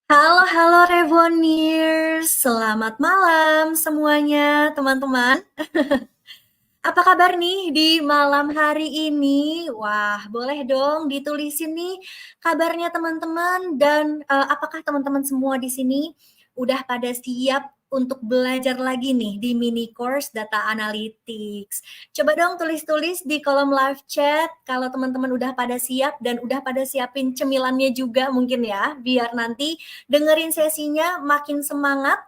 Halo, halo Revoniers, selamat malam semuanya teman-teman. Apa kabar nih di malam hari ini? Wah, boleh dong ditulisin nih kabarnya teman-teman dan apakah teman-teman semua di sini udah pada siap untuk belajar lagi nih di mini course data analytics. Coba dong tulis-tulis di kolom live chat kalau teman-teman udah pada siap dan udah pada siapin cemilannya juga mungkin ya, biar nanti dengerin sesinya makin semangat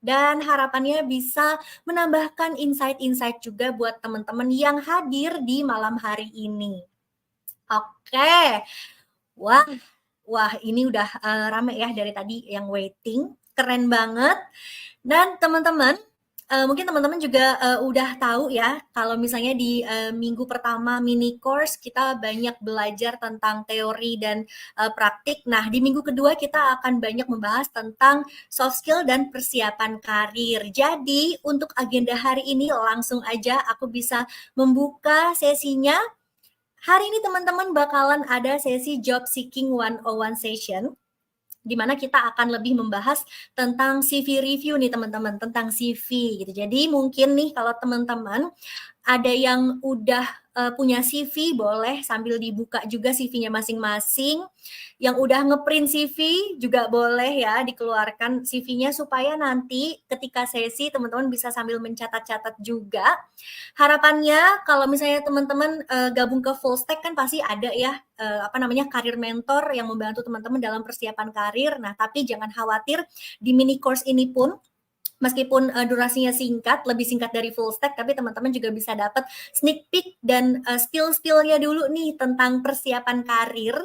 dan harapannya bisa menambahkan insight-insight juga buat teman-teman yang hadir di malam hari ini. Oke, wah, wah ini udah rame ya dari tadi yang waiting, keren banget. Dan teman-teman, mungkin teman-teman juga udah tahu ya, kalau misalnya di minggu pertama mini course kita banyak belajar tentang teori dan praktik. Nah, di minggu kedua kita akan banyak membahas tentang soft skill dan persiapan karir. Jadi, untuk agenda hari ini langsung aja aku bisa membuka sesinya. Hari ini teman-teman bakalan ada sesi job seeking 101 session di mana kita akan lebih membahas tentang CV review nih teman-teman, tentang CV gitu. Jadi mungkin nih kalau teman-teman ada yang udah punya CV boleh sambil dibuka juga CV-nya masing-masing. Yang udah ngeprint CV juga boleh ya dikeluarkan CV-nya supaya nanti ketika sesi teman-teman bisa sambil mencatat-catat juga. Harapannya kalau misalnya teman-teman gabung ke full stack kan pasti ada ya karir mentor yang membantu teman-teman dalam persiapan karir. Nah, tapi jangan khawatir di mini course ini pun meskipun durasinya singkat, lebih singkat dari full stack, tapi teman-teman juga bisa dapat sneak peek dan skill-skillnya dulu nih tentang persiapan karir.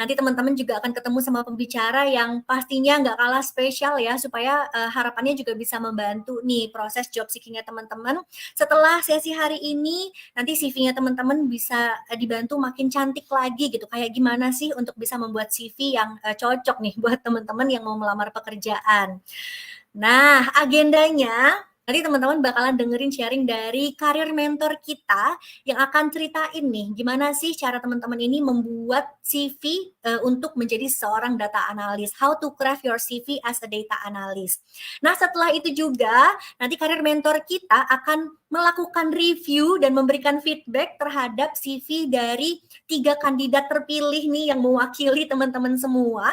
Nanti teman-teman juga akan ketemu sama pembicara yang pastinya nggak kalah spesial ya, supaya harapannya juga bisa membantu nih proses job seeking-nya teman-teman. Setelah sesi hari ini, nanti CV-nya teman-teman bisa dibantu makin cantik lagi gitu. Kayak gimana sih untuk bisa membuat CV yang cocok nih buat teman-teman yang mau melamar pekerjaan. Nah, agendanya nanti teman-teman bakalan dengerin sharing dari karir mentor kita yang akan ceritain nih gimana sih cara teman-teman ini membuat CV untuk menjadi seorang data analis. How to craft your CV as a data analyst. Nah, setelah itu juga nanti karir mentor kita akan melakukan review dan memberikan feedback terhadap CV dari 3 kandidat terpilih nih yang mewakili teman-teman semua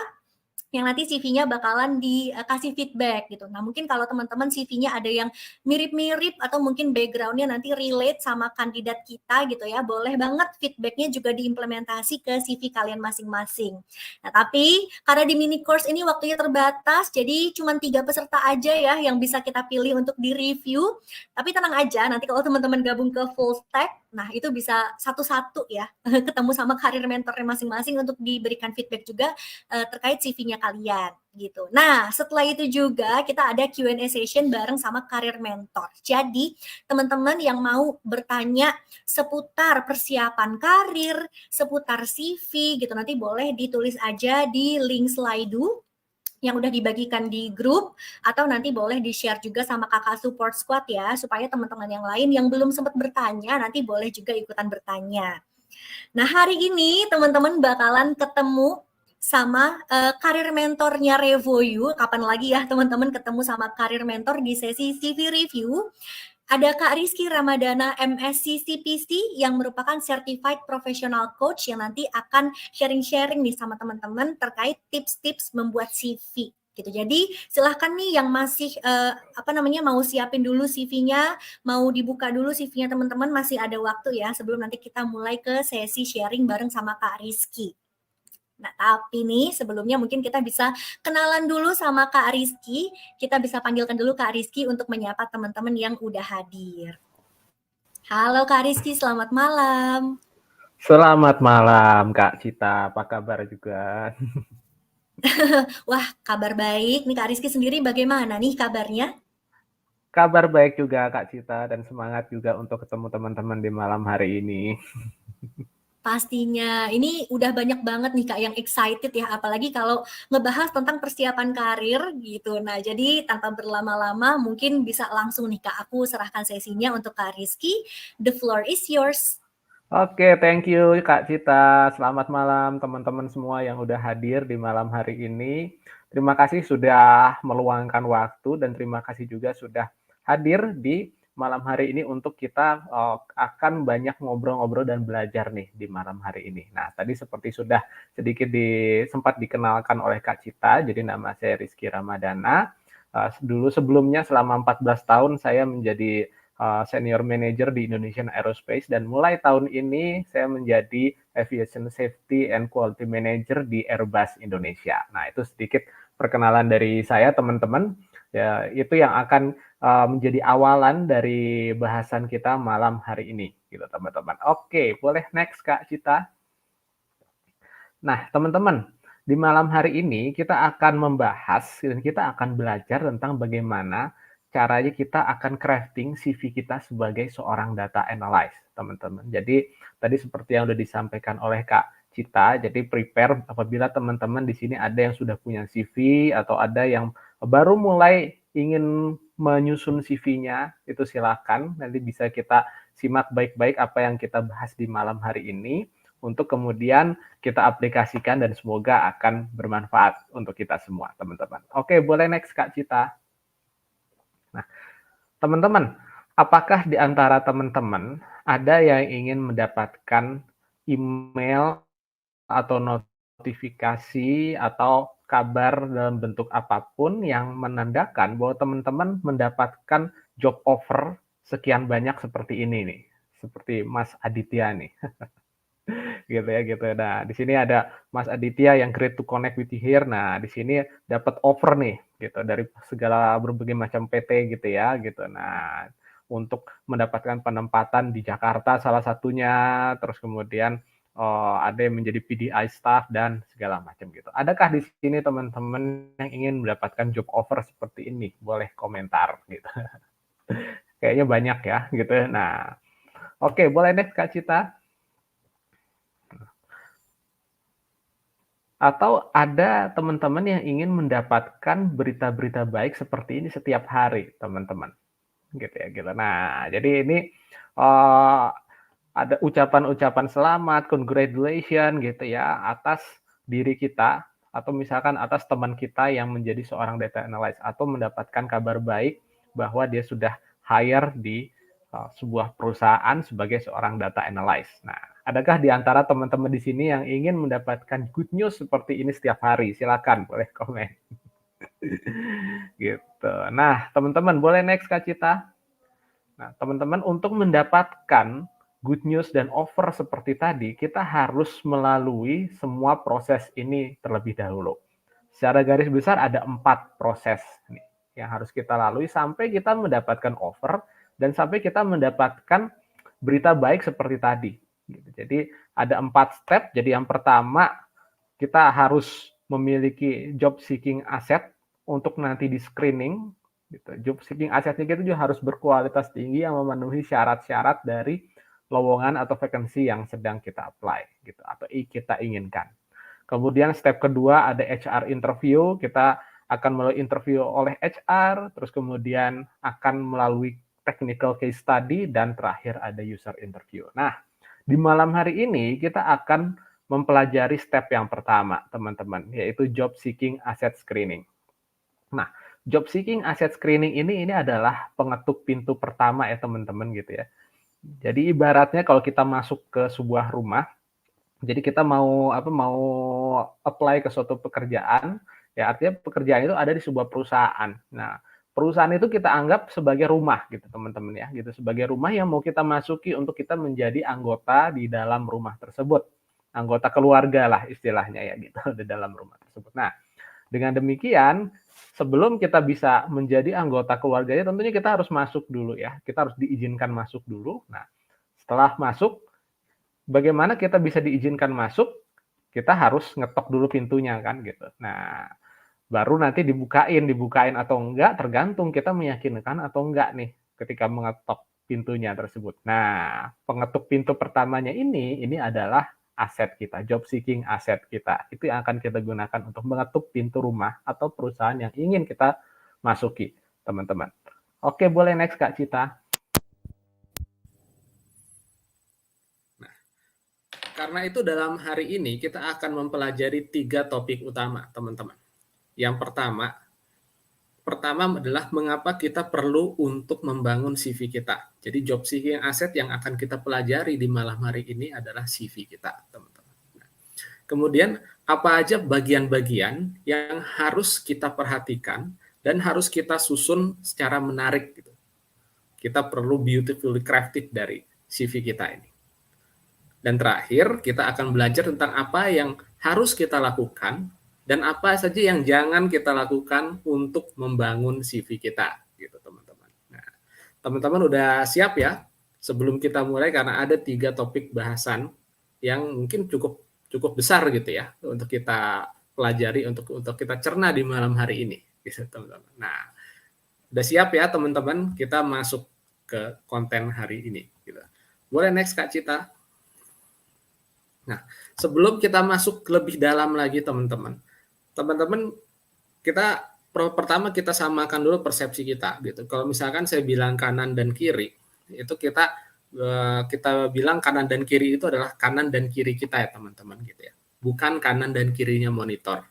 yang nanti CV-nya bakalan dikasih feedback gitu. Nah, mungkin kalau teman-teman CV-nya ada yang mirip-mirip atau mungkin background-nya nanti relate sama kandidat kita gitu ya, boleh banget feedback-nya juga diimplementasi ke CV kalian masing-masing. Nah, tapi karena di mini course ini waktunya terbatas, jadi cuma 3 peserta aja ya yang bisa kita pilih untuk di-review. Tapi tenang aja, nanti kalau teman-teman gabung ke full stack, nah itu bisa satu-satu ya, ketemu sama karir mentornya masing-masing untuk diberikan feedback juga terkait CV-nya kalian gitu. Nah, setelah itu juga kita ada Q&A session bareng sama karir mentor. Jadi, teman-teman yang mau bertanya seputar persiapan karir, seputar CV gitu, nanti boleh ditulis aja di link Slido yang udah dibagikan di grup atau nanti boleh di-share juga sama kakak support squad ya supaya teman-teman yang lain yang belum sempat bertanya nanti boleh juga ikutan bertanya. Nah, hari ini teman-teman bakalan ketemu sama karir mentornya Revoyu. Kapan lagi ya teman-teman ketemu sama karir mentor di sesi CV review? Ada Kak Rizky Ramadana MSc CPC yang merupakan Certified Professional Coach yang nanti akan sharing-sharing nih sama teman-teman terkait tips-tips membuat CV gitu. Jadi silahkan nih yang masih mau siapin dulu CV-nya, mau dibuka dulu CV-nya teman-teman masih ada waktu ya sebelum nanti kita mulai ke sesi sharing bareng sama Kak Rizky. Nah, tapi nih sebelumnya mungkin kita bisa kenalan dulu sama Kak Rizky. Kita bisa panggilkan dulu Kak Rizky untuk menyapa teman-teman yang udah hadir. Halo Kak Rizky, selamat malam. Selamat malam Kak Cita, apa kabar juga? Wah, kabar baik. Nih Kak Rizky sendiri bagaimana nih kabarnya? Kabar baik juga Kak Cita dan semangat juga untuk ketemu teman-teman di malam hari ini. Pastinya, ini udah banyak banget nih Kak yang excited ya, apalagi kalau ngebahas tentang persiapan karir gitu. Nah, jadi tanpa berlama-lama mungkin bisa langsung nih Kak, aku serahkan sesinya untuk Kak Rizky. The floor is yours. Oke, thank you Kak Cita. Selamat malam teman-teman semua yang udah hadir di malam hari ini. Terima kasih sudah meluangkan waktu dan terima kasih juga sudah hadir di malam hari ini untuk kita akan banyak ngobrol-ngobrol dan belajar nih di malam hari ini. Nah, tadi seperti sudah sedikit sempat dikenalkan oleh Kak Cita, jadi nama saya Rizky Ramadana. Dulu sebelumnya selama 14 tahun saya menjadi senior manager di Indonesian Aerospace dan mulai tahun ini saya menjadi Aviation Safety and Quality Manager di Airbus Indonesia. Nah, itu sedikit perkenalan dari saya, teman-teman. Ya, itu yang akan menjadi awalan dari bahasan kita malam hari ini, gitu, teman-teman. Oke, boleh next, Kak Cita. Nah, teman-teman, di malam hari ini kita akan membahas dan kita akan belajar tentang bagaimana caranya kita akan crafting CV kita sebagai seorang data analyst, teman-teman. Jadi, tadi seperti yang sudah disampaikan oleh Kak Cita, jadi prepare apabila teman-teman di sini ada yang sudah punya CV atau ada yang baru mulai ingin menyusun CV-nya, itu silakan. Nanti bisa kita simak baik-baik apa yang kita bahas di malam hari ini untuk kemudian kita aplikasikan dan semoga akan bermanfaat untuk kita semua, teman-teman. Oke, boleh next Kak Cita. Nah, teman-teman, apakah di antara teman-teman ada yang ingin mendapatkan email atau notifikasi atau kabar dalam bentuk apapun yang menandakan bahwa teman-teman mendapatkan job offer sekian banyak seperti ini nih, seperti Mas Aditya nih. Gitu ya, gitu. Nah, di sini ada Mas Aditya yang great to connect with you here. Nah, di sini dapat offer nih, gitu, dari segala berbagai macam PT gitu ya, gitu. Nah, untuk mendapatkan penempatan di Jakarta salah satunya, terus kemudian ada yang menjadi PDI staff dan segala macam gitu. Adakah di sini teman-teman yang ingin mendapatkan job offer seperti ini? Boleh komentar gitu. Kayaknya banyak ya, gitu. Nah, oke, boleh deh Kak Cita. Atau ada teman-teman yang ingin mendapatkan berita-berita baik seperti ini setiap hari, teman-teman. Gitu ya, gitu. Nah, jadi ini uh, ada ucapan-ucapan selamat, congratulations gitu ya, atas diri kita, atau misalkan atas teman kita yang menjadi seorang data analyst, atau mendapatkan kabar baik bahwa dia sudah hire di sebuah perusahaan sebagai seorang data analyst. Nah, adakah di antara teman-teman di sini yang ingin mendapatkan good news seperti ini setiap hari? Silakan, boleh komen. Gitu. Nah, teman-teman, boleh next Kak Cita? Nah, teman-teman, untuk mendapatkan good news dan offer seperti tadi, kita harus melalui semua proses ini terlebih dahulu. Secara garis besar ada 4 proses nih yang harus kita lalui sampai kita mendapatkan offer dan sampai kita mendapatkan berita baik seperti tadi. Jadi ada 4 step. Jadi yang pertama, kita harus memiliki job seeking asset untuk nanti di screening. Gitu. Job seeking assetnya kita juga harus berkualitas tinggi yang memenuhi syarat-syarat dari lowongan atau vacancy yang sedang kita apply gitu atau kita inginkan. Kemudian step kedua ada HR interview, kita akan melalui interview oleh HR, terus kemudian akan melalui technical case study, dan terakhir ada user interview. Nah, di malam hari ini kita akan mempelajari step yang pertama, teman-teman, yaitu job seeking asset screening. Nah, job seeking asset screening ini adalah pengetuk pintu pertama ya teman-teman gitu ya. Jadi ibaratnya kalau kita masuk ke sebuah rumah, jadi kita mau apply ke suatu pekerjaan, ya artinya pekerjaan itu ada di sebuah perusahaan. Nah, perusahaan itu kita anggap sebagai rumah gitu teman-teman ya, gitu sebagai rumah yang mau kita masuki untuk kita menjadi anggota di dalam rumah tersebut. Anggota keluarga lah istilahnya ya gitu di dalam rumah tersebut. Nah, dengan demikian sebelum kita bisa menjadi anggota keluarganya tentunya kita harus masuk dulu ya. Kita harus diizinkan masuk dulu. Nah, setelah masuk, bagaimana kita bisa diizinkan masuk? Kita harus ngetok dulu pintunya kan gitu. Nah, baru nanti dibukain atau enggak tergantung kita meyakinkan atau enggak nih ketika mengetok pintunya tersebut. Nah, pengetuk pintu pertamanya ini adalah aset kita, job seeking aset kita. Itu yang akan kita gunakan untuk mengetuk pintu rumah atau perusahaan yang ingin kita masuki, teman-teman. Oke, boleh next Kak Cita. Karena itu dalam hari ini kita akan mempelajari 3 topik utama, teman-teman. Yang pertama adalah mengapa kita perlu untuk membangun CV kita. Jadi job seeking asset yang akan kita pelajari di malam hari ini adalah CV kita, teman-teman. Nah, kemudian apa aja bagian-bagian yang harus kita perhatikan dan harus kita susun secara menarik gitu. Kita perlu beautifully crafted dari CV kita ini. Dan terakhir, kita akan belajar tentang apa yang harus kita lakukan dan apa saja yang jangan kita lakukan untuk membangun CV kita, gitu teman-teman. Nah, teman-teman udah siap ya? Sebelum kita mulai, karena ada 3 topik bahasan yang mungkin cukup besar gitu ya untuk kita pelajari, untuk kita cerna di malam hari ini, gitu teman-teman. Nah, udah siap ya teman-teman? Kita masuk ke konten hari ini. Gitu. Boleh next Kak Cita? Nah, sebelum kita masuk lebih dalam lagi teman-teman, pertama kita samakan dulu persepsi kita gitu. Kalau misalkan saya bilang kanan dan kiri, itu kita bilang kanan dan kiri itu adalah kanan dan kiri kita ya teman-teman gitu ya. Bukan kanan dan kirinya monitor.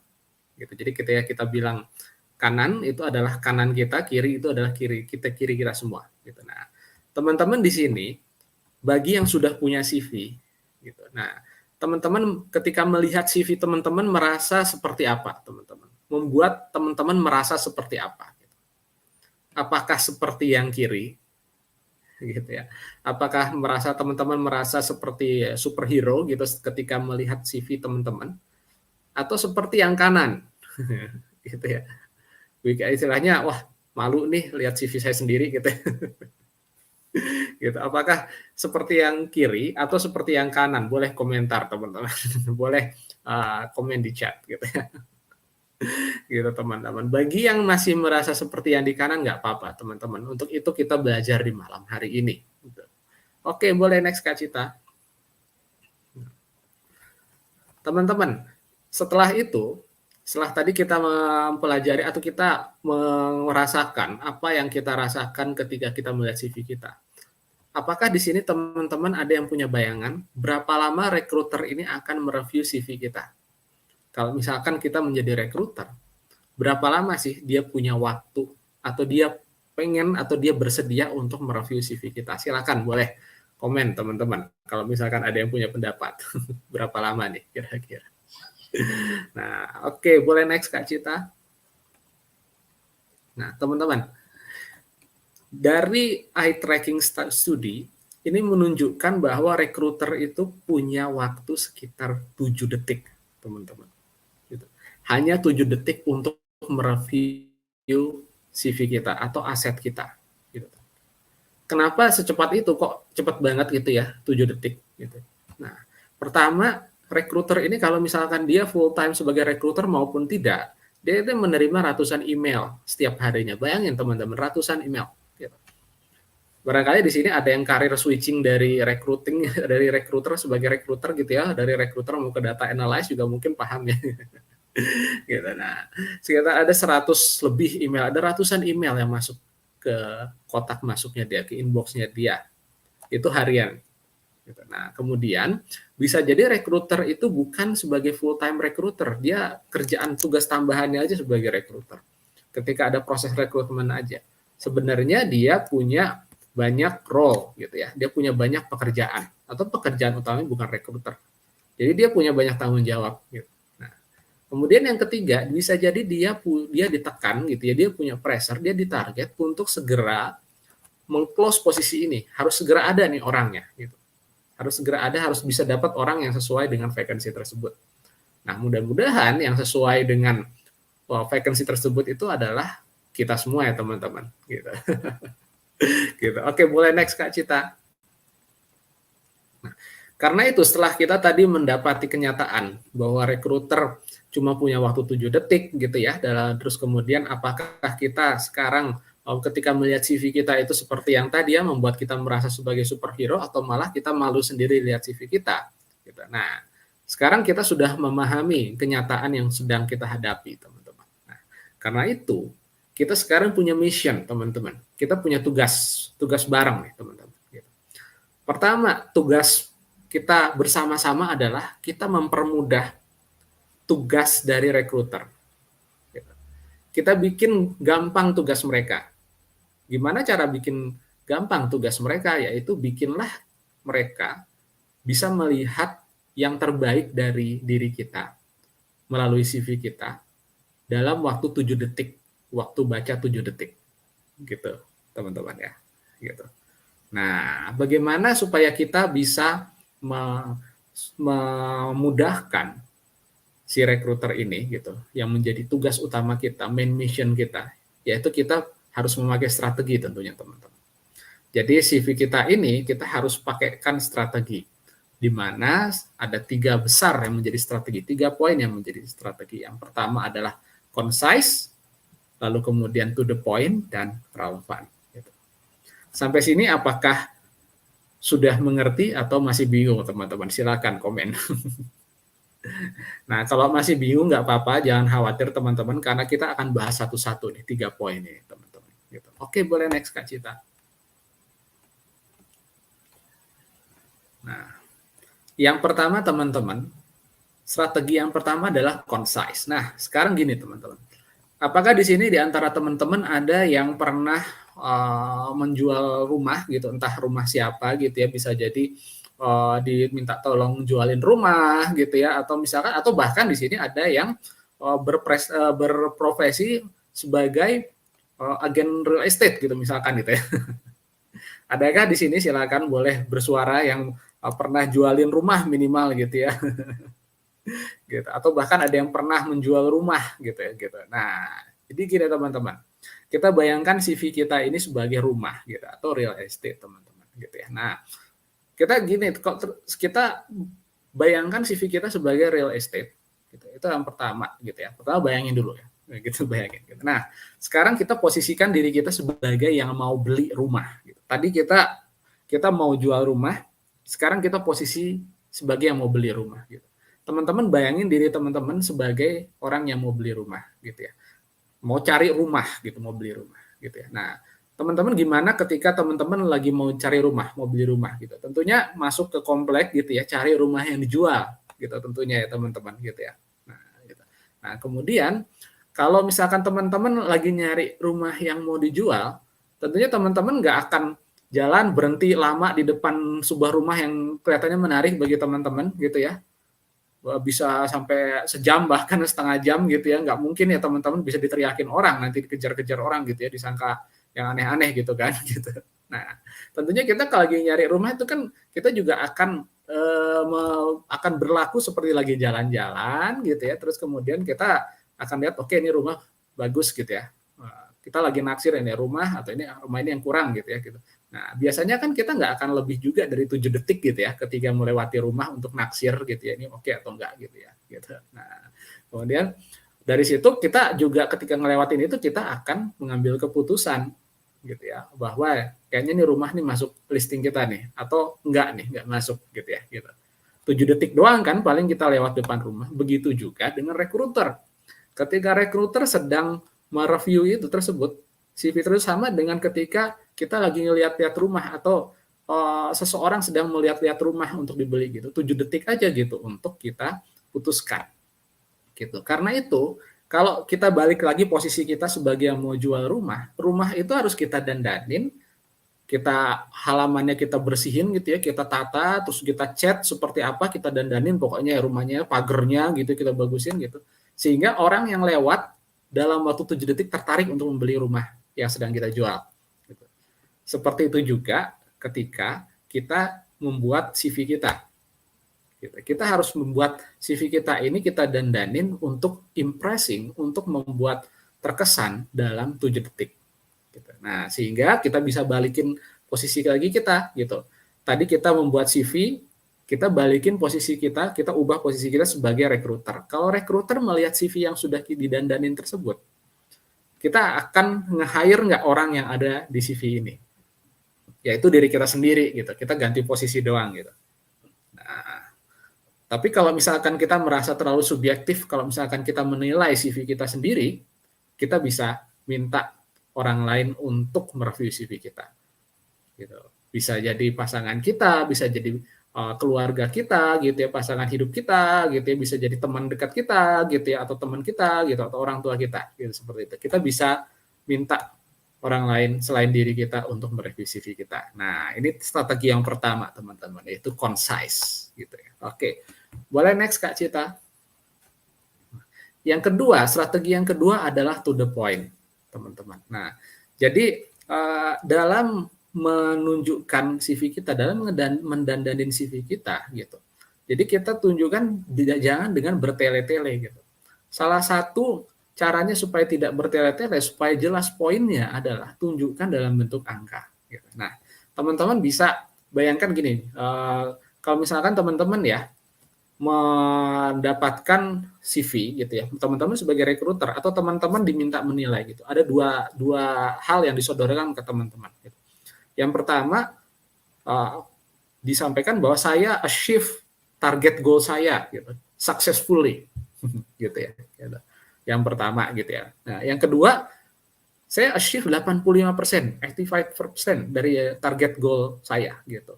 Gitu. Jadi ketika kita bilang kanan itu adalah kanan kita, kiri itu adalah kiri kita semua gitu. Nah, teman-teman di sini bagi yang sudah punya CV gitu. Nah, teman-teman ketika melihat CV teman-teman merasa seperti apa, teman-teman? Membuat teman-teman merasa seperti apa? Apakah seperti yang kiri? Gitu ya. Apakah teman-teman merasa seperti superhero gitu ketika melihat CV teman-teman? Atau seperti yang kanan? Gitu ya. Istilahnya, wah malu nih lihat CV saya sendiri gitu. Gitu. Apakah seperti yang kiri atau seperti yang kanan? Boleh komentar teman-teman. Boleh komen di chat gitu ya. Gitu teman-teman. Bagi yang masih merasa seperti yang di kanan nggak apa-apa teman-teman. Untuk itu kita belajar di malam hari ini. Gitu. Oke, boleh next Kak Cita. Teman-teman, setelah tadi kita mempelajari atau kita merasakan apa yang kita rasakan ketika kita melihat CV kita. Apakah di sini teman-teman ada yang punya bayangan berapa lama rekruter ini akan mereview CV kita? Kalau misalkan kita menjadi rekruter, berapa lama sih dia punya waktu atau dia pengen atau dia bersedia untuk mereview CV kita? Silakan boleh komen teman-teman. Kalau misalkan ada yang punya pendapat, berapa lama nih kira-kira? Nah, oke, boleh next Kak Cita. Nah, teman-teman, dari eye tracking study ini menunjukkan bahwa rekruter itu punya waktu sekitar 7 detik, teman-teman. Gitu. Hanya 7 detik untuk mereview CV kita atau aset kita. Gitu. Kenapa secepat itu? Kok cepat banget gitu ya, 7 detik. Gitu. Nah, pertama, rekruter ini kalau misalkan dia full time sebagai rekruter maupun tidak, dia itu menerima ratusan email setiap harinya. Bayangin teman-teman, ratusan email. Barangkali di sini ada yang karir switching dari recruiting, dari recruiter sebagai recruiter gitu ya, dari recruiter mau ke data analyst juga mungkin paham ya. Gitu. Nah, sekitar ada 100 lebih email, ada ratusan email yang masuk ke kotak masuknya dia, ke inboxnya dia. Itu harian. Gitu. Nah, kemudian bisa jadi recruiter itu bukan sebagai full time recruiter, dia kerjaan tugas tambahannya aja sebagai recruiter. Ketika ada proses rekrutmen aja. Sebenarnya dia punya banyak role gitu ya. Dia punya banyak pekerjaan atau pekerjaan utamanya bukan rekruter. Jadi dia punya banyak tanggung jawab gitu. Nah, kemudian yang ketiga bisa jadi dia ditekan gitu ya, dia punya pressure, dia ditarget untuk segera meng-close posisi ini. Harus segera ada nih orangnya gitu. Harus segera ada, harus bisa dapat orang yang sesuai dengan vacancy tersebut. Nah, mudah-mudahan yang sesuai dengan vacancy tersebut itu adalah kita semua ya teman-teman gitu. Gitu. Oke, boleh next Kak Cita. Nah, karena itu setelah kita tadi mendapati kenyataan bahwa rekruter cuma punya waktu 7 detik gitu ya, terus kemudian apakah kita sekarang ketika melihat CV kita itu seperti yang tadi ya, membuat kita merasa sebagai superhero atau malah kita malu sendiri lihat CV kita. Gitu. Nah, sekarang kita sudah memahami kenyataan yang sedang kita hadapi teman-teman. Nah, karena itu kita sekarang punya mission, teman-teman. Kita punya tugas bareng nih, teman-teman. Pertama, tugas kita bersama-sama adalah kita mempermudah tugas dari rekruter. Kita bikin gampang tugas mereka. Gimana cara bikin gampang tugas mereka? Yaitu bikinlah mereka bisa melihat yang terbaik dari diri kita melalui CV kita dalam waktu 7 detik, waktu baca 7 detik. Gitu, teman-teman ya. Gitu. Nah, bagaimana supaya kita bisa memudahkan si rekruter ini gitu, yang menjadi tugas utama kita, main mission kita, yaitu kita harus memakai strategi tentunya teman-teman. Jadi CV kita ini kita harus pakaikan strategi, di mana ada 3 besar yang menjadi strategi, 3 poin yang menjadi strategi. Yang pertama adalah concise, lalu kemudian to the point, dan relevan. Gitu. Sampai sini apakah sudah mengerti atau masih bingung teman-teman? Silakan komen. Nah, kalau masih bingung nggak apa-apa, jangan khawatir teman-teman, karena kita akan bahas satu-satu nih, 3 poin ini teman-teman. Gitu. Oke, boleh next Kak Cita. Nah, yang pertama teman-teman, strategi yang pertama adalah concise. Nah, sekarang gini teman-teman, apakah di sini di antara teman-teman ada yang pernah menjual rumah gitu, entah rumah siapa gitu ya, bisa jadi diminta tolong jualin rumah gitu ya, atau misalkan, atau bahkan di sini ada yang berprofesi sebagai agen real estate gitu misalkan gitu ya. Adakah di sini? Silakan boleh bersuara yang pernah jualin rumah minimal gitu ya. Gitu. Atau bahkan ada yang pernah menjual rumah gitu ya gitu. Nah, jadi gini teman-teman. Kita bayangkan CV kita ini sebagai rumah gitu atau real estate teman-teman gitu ya. Nah, kita gini, kita bayangkan CV kita sebagai real estate, gitu. Itu yang pertama, gitu ya. Pertama bayangin dulu ya, gitu bayangin. Gitu. Nah, sekarang kita posisikan diri kita sebagai yang mau beli rumah. Gitu. Tadi kita mau jual rumah, sekarang kita posisi sebagai yang mau beli rumah. Gitu. Teman-teman bayangin diri teman-teman sebagai orang yang mau beli rumah, gitu ya. Mau cari rumah, gitu, mau beli rumah, gitu ya. Nah, teman-teman gimana ketika teman-teman lagi mau cari rumah, mau beli rumah gitu. Tentunya masuk ke komplek gitu ya, cari rumah yang dijual gitu tentunya ya teman-teman gitu ya. Nah, gitu. Nah, kemudian kalau misalkan teman-teman lagi nyari rumah yang mau dijual, tentunya teman-teman nggak akan jalan berhenti lama di depan sebuah rumah yang kelihatannya menarik bagi teman-teman gitu ya. Bisa sampai sejam bahkan setengah jam gitu ya, nggak mungkin ya teman-teman bisa diteriakin orang, nanti dikejar-kejar orang gitu ya, disangka yang aneh-aneh gitu kan gitu. Nah, tentunya kita kalau lagi nyari rumah itu kan kita juga akan berlaku seperti lagi jalan-jalan gitu ya. Terus kemudian kita akan lihat oke, ini rumah bagus gitu ya. Kita lagi naksir ini rumah atau ini rumah ini yang kurang gitu ya gitu. Nah, biasanya kan kita nggak akan lebih juga dari 7 detik gitu ya ketika melewati rumah untuk naksir gitu ya, ini oke atau enggak gitu ya gitu. Nah, kemudian dari situ kita juga ketika ngelewatin itu kita akan mengambil keputusan gitu ya, bahwa kayaknya nih rumah nih masuk listing kita nih atau enggak masuk gitu ya gitu. 7 detik doang kan paling kita lewat depan rumah. Begitu juga dengan rekruter. Ketika rekruter sedang mereview itu tersebut, CV terus sama dengan ketika kita lagi ngelihat-lihat rumah atau seseorang sedang melihat-lihat rumah untuk dibeli gitu. 7 detik aja gitu untuk kita putuskan. Gitu. Karena itu kalau kita balik lagi posisi kita sebagai yang mau jual rumah, rumah itu harus kita dandanin, kita halamannya kita bersihin gitu ya, kita tata, terus kita cat seperti apa, kita dandanin pokoknya ya rumahnya, pagernya gitu kita bagusin gitu. Sehingga orang yang lewat dalam waktu 7 detik tertarik untuk membeli rumah yang sedang kita jual. Gitu. Seperti itu juga ketika kita membuat CV kita. Kita harus membuat CV kita ini kita dandanin untuk impressing, untuk membuat terkesan dalam 7 detik. Gitu. Nah, sehingga kita bisa balikin posisi lagi kita gitu. Tadi kita membuat CV, kita balikin posisi kita ubah posisi kita sebagai rekruter. Kalau rekruter melihat CV yang sudah didandanin tersebut, kita akan nge-hire nggak orang yang ada di CV ini? Yaitu diri kita sendiri gitu. Kita ganti posisi doang gitu. Nah, tapi kalau misalkan kita merasa terlalu subjektif, kalau misalkan kita menilai CV kita sendiri, kita bisa minta orang lain untuk mereview CV kita. Gitu. Bisa jadi pasangan kita, bisa jadi keluarga kita gitu ya, pasangan hidup kita gitu ya, bisa jadi teman dekat kita gitu ya, atau teman kita gitu, atau orang tua kita gitu, seperti itu. Kita bisa minta orang lain selain diri kita untuk merevisi CV kita. Nah, ini strategi yang pertama, teman-teman, yaitu concise gitu ya. Oke. Boleh next Kak Cita. Yang kedua, strategi yang kedua adalah to the point, teman-teman. Nah, jadi dalam menunjukkan CV kita, dalam mendandanin CV kita gitu. Jadi kita tunjukkan jangan dengan bertele-tele gitu. Salah satu caranya supaya tidak bertele-tele, supaya jelas poinnya adalah tunjukkan dalam bentuk angka. Gitu. Nah, teman-teman bisa bayangkan gini, kalau misalkan teman-teman ya mendapatkan CV gitu ya, teman-teman sebagai recruiter atau teman-teman diminta menilai gitu, ada dua hal yang disodorkan ke teman-teman. Gitu. Yang pertama disampaikan bahwa saya achieve target goal saya gitu, successfully, gitu ya. Gitu. Yang pertama gitu ya. Nah, yang kedua, saya achieve 85%, 85% dari target goal saya gitu.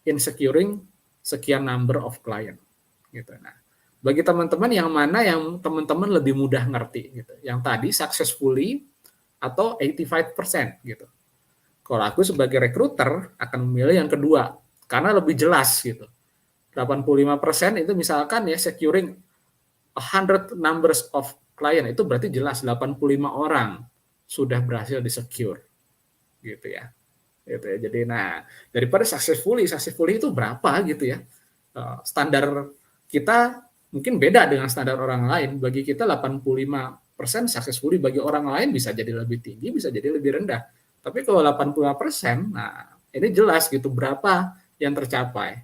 In securing sekian number of client gitu. Nah, bagi teman-teman yang mana yang teman-teman lebih mudah ngerti gitu. Yang tadi successfully atau 85% gitu. Kalau aku sebagai recruiter akan memilih yang kedua karena lebih jelas gitu. 85% itu misalkan ya securing 100 numbers of client, itu berarti jelas 85 orang sudah berhasil di-secure gitu ya. Gitu ya. Jadi nah, daripada successfully itu berapa gitu ya. Standar kita mungkin beda dengan standar orang lain. Bagi kita 85% successfully, bagi orang lain bisa jadi lebih tinggi, bisa jadi lebih rendah. Tapi kalau 85%, nah ini jelas gitu berapa yang tercapai.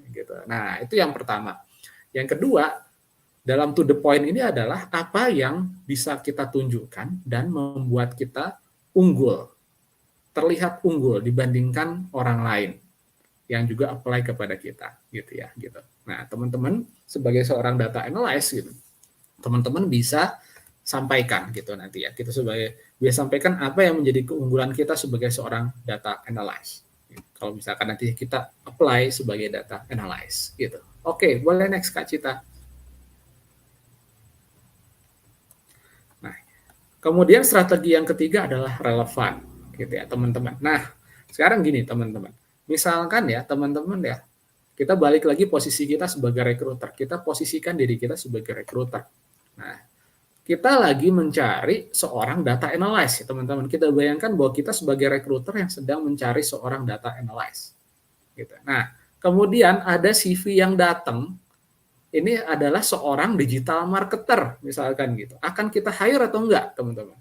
Gitu. Nah, itu yang pertama. Yang kedua, dalam to the point ini adalah apa yang bisa kita tunjukkan dan membuat kita unggul, terlihat unggul dibandingkan orang lain yang juga apply kepada kita, gitu ya, gitu. Nah, teman-teman sebagai seorang data analyst gitu, teman-teman bisa sampaikan gitu nanti ya, kita bisa sampaikan apa yang menjadi keunggulan kita sebagai seorang data analyst. Gitu. Kalau misalkan nanti kita apply sebagai data analyst, gitu. Oke, boleh next Kak Cita. Kemudian strategi yang ketiga adalah relevan, gitu ya teman-teman. Nah, sekarang gini teman-teman, misalkan ya teman-teman ya, kita balik lagi posisi kita sebagai recruiter, kita posisikan diri kita sebagai recruiter. Nah, kita lagi mencari seorang data analyst, ya teman-teman. Kita bayangkan bahwa kita sebagai recruiter yang sedang mencari seorang data analyst. Gitu. Nah, kemudian ada CV yang datang. Ini adalah seorang digital marketer misalkan gitu. Akan kita hire atau enggak, teman-teman?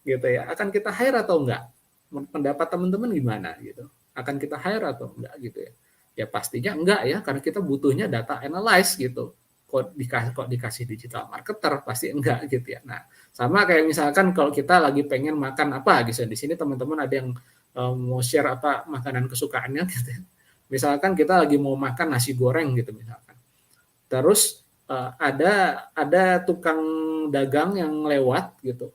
Gitu ya. Akan kita hire atau enggak? Pendapat teman-teman gimana gitu? Akan kita hire atau enggak gitu ya? Ya pastinya enggak ya, karena kita butuhnya data analyst gitu. Kok dikasih digital marketer pasti enggak gitu ya. Nah, sama kayak misalkan kalau kita lagi pengen makan apa gitu. Di sini teman-teman ada yang mau share apa makanan kesukaannya gitu ya. Misalkan kita lagi mau makan nasi goreng gitu misalkan. Terus ada tukang dagang yang lewat gitu.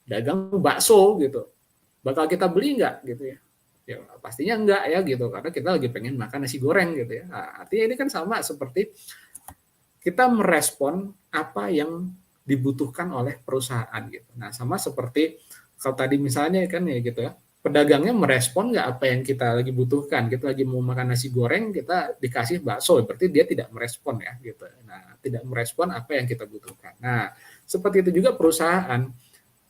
Dagang bakso gitu. Bakal kita beli nggak gitu ya? Ya pastinya enggak ya gitu karena kita lagi pengen makan nasi goreng gitu ya. Nah, artinya ini kan sama seperti kita merespon apa yang dibutuhkan oleh perusahaan gitu. Nah, sama seperti kalau tadi misalnya kan ya gitu ya. Pedagangnya merespon nggak apa yang kita lagi butuhkan. Kita lagi mau makan nasi goreng, kita dikasih bakso, berarti dia tidak merespon ya gitu. Nah, tidak merespon apa yang kita butuhkan. Nah, seperti itu juga perusahaan,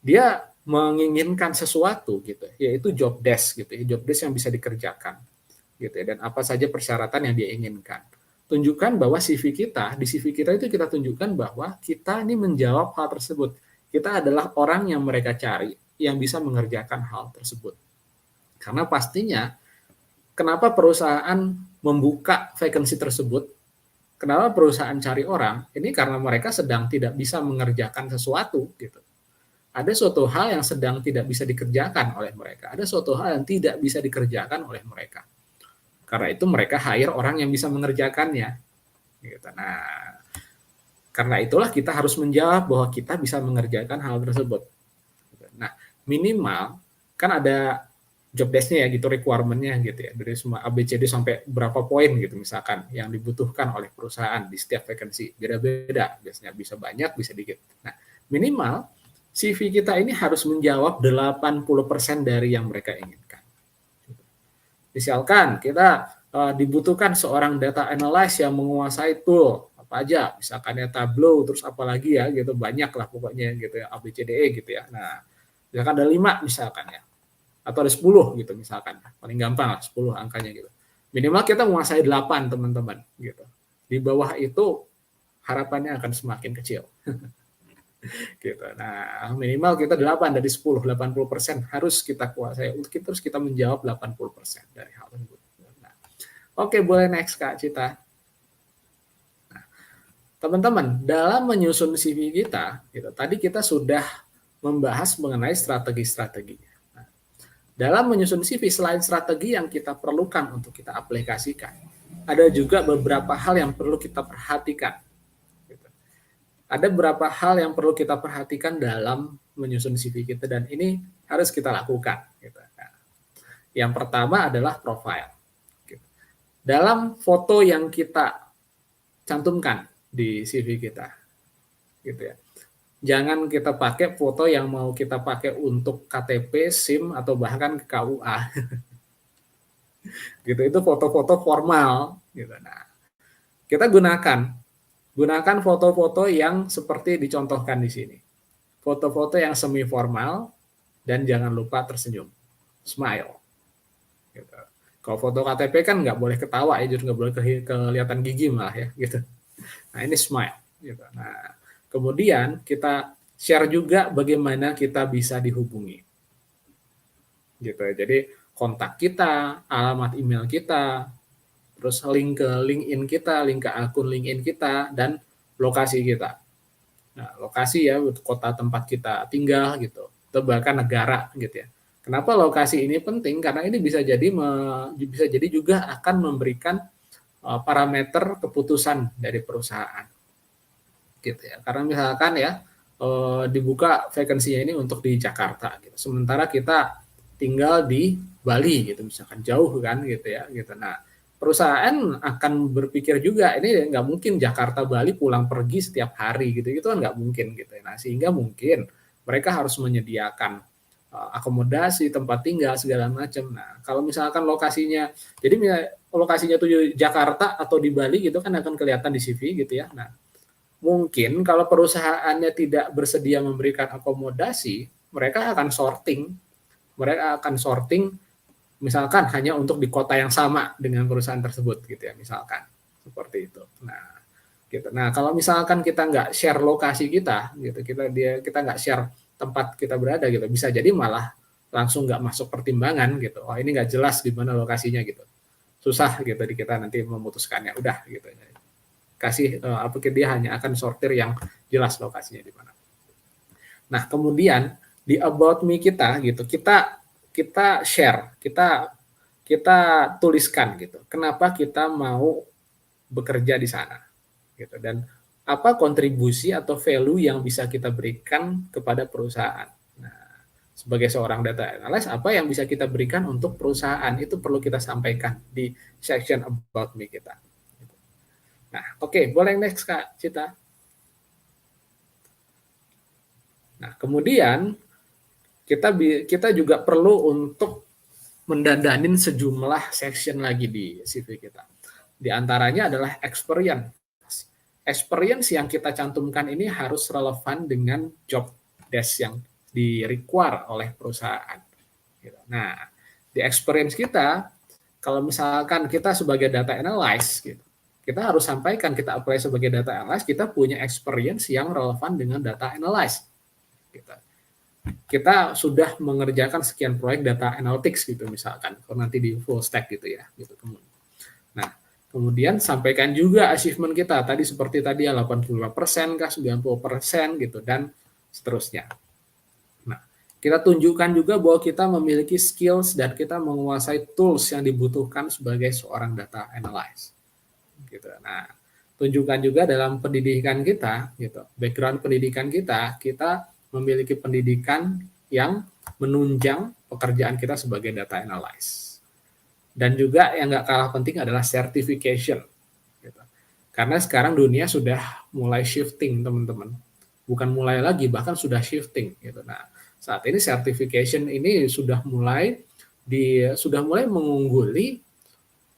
dia menginginkan sesuatu gitu, yaitu job desk gitu, job desk yang bisa dikerjakan gitu ya, dan apa saja persyaratan yang dia inginkan. Tunjukkan bahwa CV kita, di CV kita itu kita tunjukkan bahwa kita ini menjawab hal tersebut. Kita adalah orang yang mereka cari, yang bisa mengerjakan hal tersebut. Karena pastinya, kenapa perusahaan membuka vacancy tersebut, kenapa perusahaan cari orang, ini karena mereka sedang tidak bisa mengerjakan sesuatu. Gitu. Ada suatu hal yang sedang tidak bisa dikerjakan oleh mereka, ada suatu hal yang tidak bisa dikerjakan oleh mereka. Karena itu mereka hire orang yang bisa mengerjakannya. Gitu. Nah, karena itulah kita harus menjawab bahwa kita bisa mengerjakan hal tersebut. Nah, minimal kan ada job desk-nya ya gitu, requirement-nya gitu ya, dari semua ABCD sampai berapa poin gitu misalkan yang dibutuhkan oleh perusahaan di setiap vacancy, beda-beda, biasanya bisa banyak, bisa dikit. Nah, minimal CV kita ini harus menjawab 80% dari yang mereka inginkan. Misalkan kita dibutuhkan seorang data analyst yang menguasai tool apa aja, misalkan ya Tableau, terus apalagi ya gitu, banyak lah pokoknya gitu ya, ABCDE gitu ya. Nah, misalkan ada 5 misalkan ya, atau ada 10 gitu misalkan, paling gampang lah 10 angkanya gitu. Minimal kita menguasai 8 teman-teman gitu. Di bawah itu harapannya akan semakin kecil. Gitu. Nah, minimal kita 8 dari 10, 80% harus kita kuasai. Terus kita menjawab 80% dari hal tersebut. Nah, oke, boleh next Kak Cita. Nah, teman-teman, dalam menyusun CV kita, gitu, tadi kita sudah membahas mengenai strategi-strategi. Nah, dalam menyusun CV, selain strategi yang kita perlukan untuk kita aplikasikan, ada juga beberapa hal yang perlu kita perhatikan. Ada beberapa hal yang perlu kita perhatikan dalam menyusun CV kita dan ini harus kita lakukan. Gitu. Nah, yang pertama adalah profile. Gitu. Dalam foto yang kita cantumkan di CV kita, gitu ya. Jangan kita pakai foto yang mau kita pakai untuk KTP, SIM atau bahkan ke KUA. Gitu, itu foto-foto formal. Gitu. Nah, kita gunakan foto-foto yang seperti dicontohkan di sini. Foto-foto yang semi formal dan jangan lupa tersenyum, smile. Gitu. Kalau foto KTP kan nggak boleh ketawa ya, justru nggak boleh kelihatan gigi malah ya. Gitu. Nah ini smile. Gitu. Nah kemudian kita share juga bagaimana kita bisa dihubungi. Gitu. Jadi kontak kita, alamat email kita, terus link ke LinkedIn kita, link ke akun LinkedIn kita, dan lokasi kita. Nah, lokasi ya, kota tempat kita tinggal gitu, atau bahkan negara gitu ya. Kenapa lokasi ini penting? Karena ini bisa jadi juga akan memberikan parameter keputusan dari perusahaan. Gitu ya. Karena misalkan ya dibuka vacancy-nya ini untuk di Jakarta gitu. Sementara kita tinggal di Bali gitu misalkan, jauh kan gitu ya gitu. Nah, perusahaan akan berpikir juga ini nggak mungkin Jakarta Bali pulang pergi setiap hari gitu, itu kan nggak mungkin gitu. Nah sehingga mungkin mereka harus menyediakan akomodasi, tempat tinggal segala macam. Nah kalau misalkan lokasinya, jadi lokasinya tuh di Jakarta atau di Bali gitu kan akan kelihatan di CV gitu ya. Nah mungkin kalau perusahaannya tidak bersedia memberikan akomodasi, mereka akan sorting misalkan hanya untuk di kota yang sama dengan perusahaan tersebut gitu ya, misalkan seperti itu. Nah, gitu. Nah, kalau misalkan kita nggak share lokasi kita, gitu, kita nggak share tempat kita berada, gitu, bisa jadi malah langsung nggak masuk pertimbangan, gitu. Oh ini nggak jelas di mana lokasinya, gitu. Susah gitu di kita nanti memutuskannya. Udah gitu. Kasih dia hanya akan sortir yang jelas lokasinya di mana. Nah, kemudian di about me kita, gitu, kita share, kita tuliskan gitu. Kenapa kita mau bekerja di sana gitu, dan apa kontribusi atau value yang bisa kita berikan kepada perusahaan. Nah, sebagai seorang data analyst, apa yang bisa kita berikan untuk perusahaan itu perlu kita sampaikan di section about me kita. Nah, oke, boleh next Kak Cita. Nah, kemudian kita juga perlu untuk mendadanin sejumlah section lagi di CV kita. Di antaranya adalah experience. Experience yang kita cantumkan ini harus relevan dengan job desk yang di-require oleh perusahaan. Nah, di experience kita, kalau misalkan kita sebagai data analyst, gitu, kita harus sampaikan, kita apply sebagai data analyst, kita punya experience yang relevan dengan data analyst. Gitu. Kita sudah mengerjakan sekian proyek data analytics gitu misalkan, kalau nanti di full stack gitu ya. Gitu. Nah, kemudian sampaikan juga achievement kita, tadi seperti tadi ya 85% kah, 90% gitu, dan seterusnya. Nah, kita tunjukkan juga bahwa kita memiliki skills dan kita menguasai tools yang dibutuhkan sebagai seorang data analyst. Gitu. Nah, tunjukkan juga dalam pendidikan kita, gitu, background pendidikan kita memiliki pendidikan yang menunjang pekerjaan kita sebagai data analyst. Dan juga yang nggak kalah penting adalah certification. Gitu. Karena sekarang dunia sudah mulai shifting, teman-teman. Bukan mulai lagi, bahkan sudah shifting. Gitu. Nah, saat ini certification ini sudah mulai mengungguli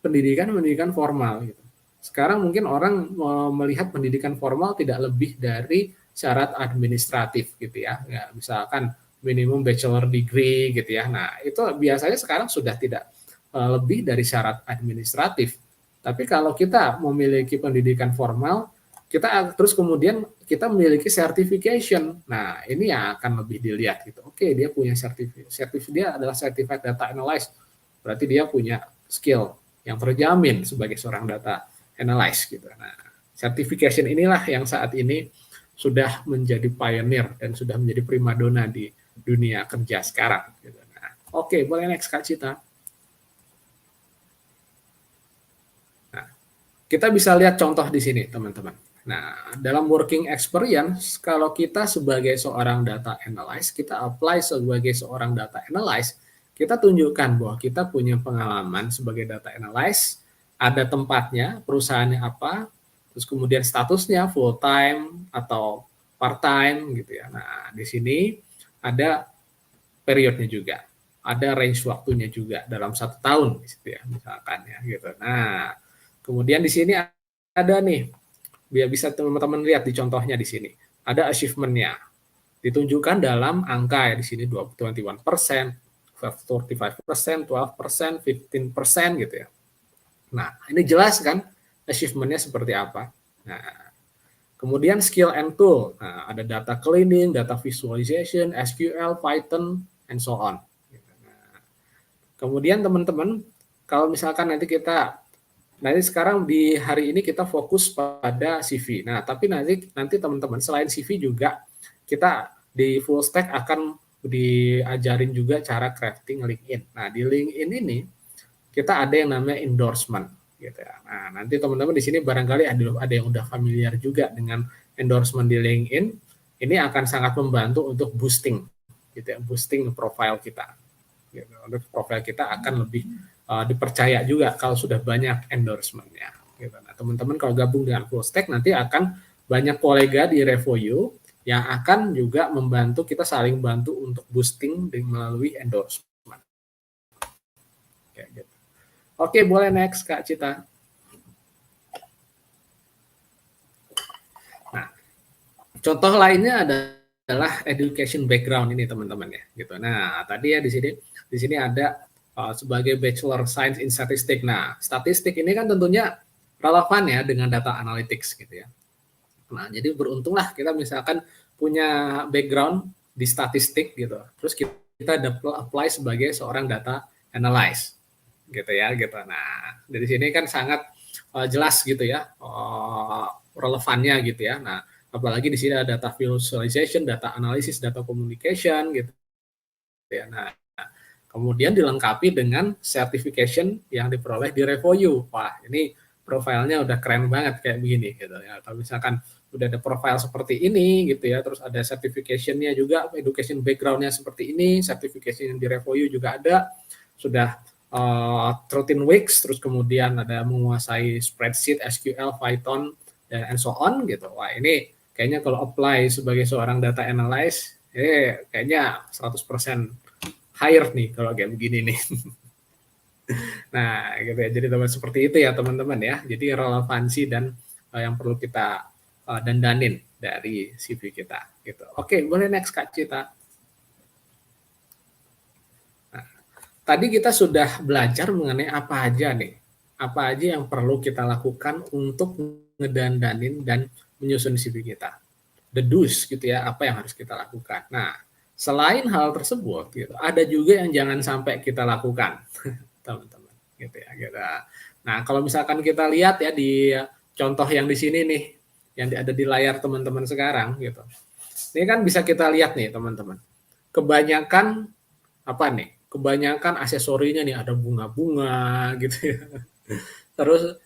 pendidikan formal. Gitu. Sekarang mungkin orang melihat pendidikan formal tidak lebih dari syarat administratif gitu ya. Misalkan minimum bachelor degree gitu ya. Nah, itu biasanya sekarang sudah tidak lebih dari syarat administratif. Tapi kalau kita memiliki pendidikan formal, kita terus kemudian kita memiliki certification. Nah, ini yang akan lebih dilihat gitu. Oke, dia punya dia adalah certified data analyst. Berarti dia punya skill yang terjamin sebagai seorang data analyst gitu. Nah, certification inilah yang saat ini sudah menjadi pioneer dan sudah menjadi primadona di dunia kerja sekarang. Gitu. Nah, oke, boleh next Kak Cita. Nah, kita bisa lihat contoh di sini, teman-teman. Nah, dalam working experience, kalau kita sebagai seorang data analyst, kita apply sebagai seorang data analyst, kita tunjukkan bahwa kita punya pengalaman sebagai data analyst, ada tempatnya, perusahaannya apa, terus kemudian statusnya full time atau part time gitu ya. Nah, di sini ada periodnya juga, ada range waktunya juga dalam 1 tahun gitu ya, misalkan ya gitu. Nah, kemudian di sini ada nih, biar bisa teman-teman lihat di contohnya di sini, ada achievement-nya, ditunjukkan dalam angka ya di sini 21%, 45%, 12%, 15% gitu ya. Nah, ini jelas kan achievement-nya seperti apa. Nah, kemudian skill and tool. Nah, ada data cleaning, data visualization, SQL, Python, and so on. Nah, kemudian teman-teman, kalau misalkan nanti sekarang di hari ini kita fokus pada CV. Nah, tapi nanti teman-teman selain CV juga kita di full stack akan diajarin juga cara crafting LinkedIn. Nah, di LinkedIn ini kita ada yang namanya endorsement gitu ya. Nah, nanti teman-teman di sini barangkali ada yang udah familiar juga dengan endorsement di LinkedIn. Ini akan sangat membantu untuk boosting gitu ya, boosting profile kita. Gitu. Untuk profile kita akan lebih dipercaya juga kalau sudah banyak endorsement-nya. Gitu. Nah, teman-teman kalau gabung dengan full stack nanti akan banyak kolega di Revoyu yang akan juga membantu kita saling bantu untuk boosting melalui endorsement. Kayak gitu. Oke, boleh next Kak Cita. Nah, contoh lainnya adalah education background ini teman-teman ya, gitu. Nah, tadi ya di sini ada sebagai Bachelor Science in Statistics. Nah, statistik ini kan tentunya relevan ya dengan data analytics gitu ya. Nah, jadi beruntunglah kita misalkan punya background di statistik gitu. Terus kita apply sebagai seorang data analyst gitu ya gitu. Nah, dari sini kan sangat jelas gitu ya relevannya gitu ya. Nah, apalagi di sini ada data visualization, data analysis, data communication gitu ya. Nah, kemudian dilengkapi dengan certification yang diperoleh di Revoyu. Wah, ini profilnya udah keren banget kayak begini gitu ya. Atau misalkan udah ada profile seperti ini gitu ya, terus ada certification-nya juga, education background-nya seperti ini, certification yang di Revoyu juga ada, sudah 13 weeks, terus kemudian ada menguasai spreadsheet, SQL, Python, dan and so on gitu. Wah, ini kayaknya kalau apply sebagai seorang data analyst, kayaknya 100% hire nih kalau kayak begini nih. Nah, gitu ya. Jadi seperti itu ya teman-teman ya. Jadi relevansi dan yang perlu kita dandanin dari CV kita gitu. Oke, boleh next Kak Cita. Nah, tadi kita sudah belajar mengenai apa aja yang perlu kita lakukan untuk ngedandanin dan menyusun CV kita. The do's gitu ya, apa yang harus kita lakukan. Nah, selain hal tersebut, gitu, ada juga yang jangan sampai kita lakukan, teman-teman. Gitu ya, gitu. Nah, kalau misalkan kita lihat ya di contoh yang di sini nih, yang ada di layar teman-teman sekarang, gitu. Ini kan bisa kita lihat nih, teman-teman. Kebanyakan Kebanyakan aksesorinya nih ada bunga-bunga, gitu ya. Terus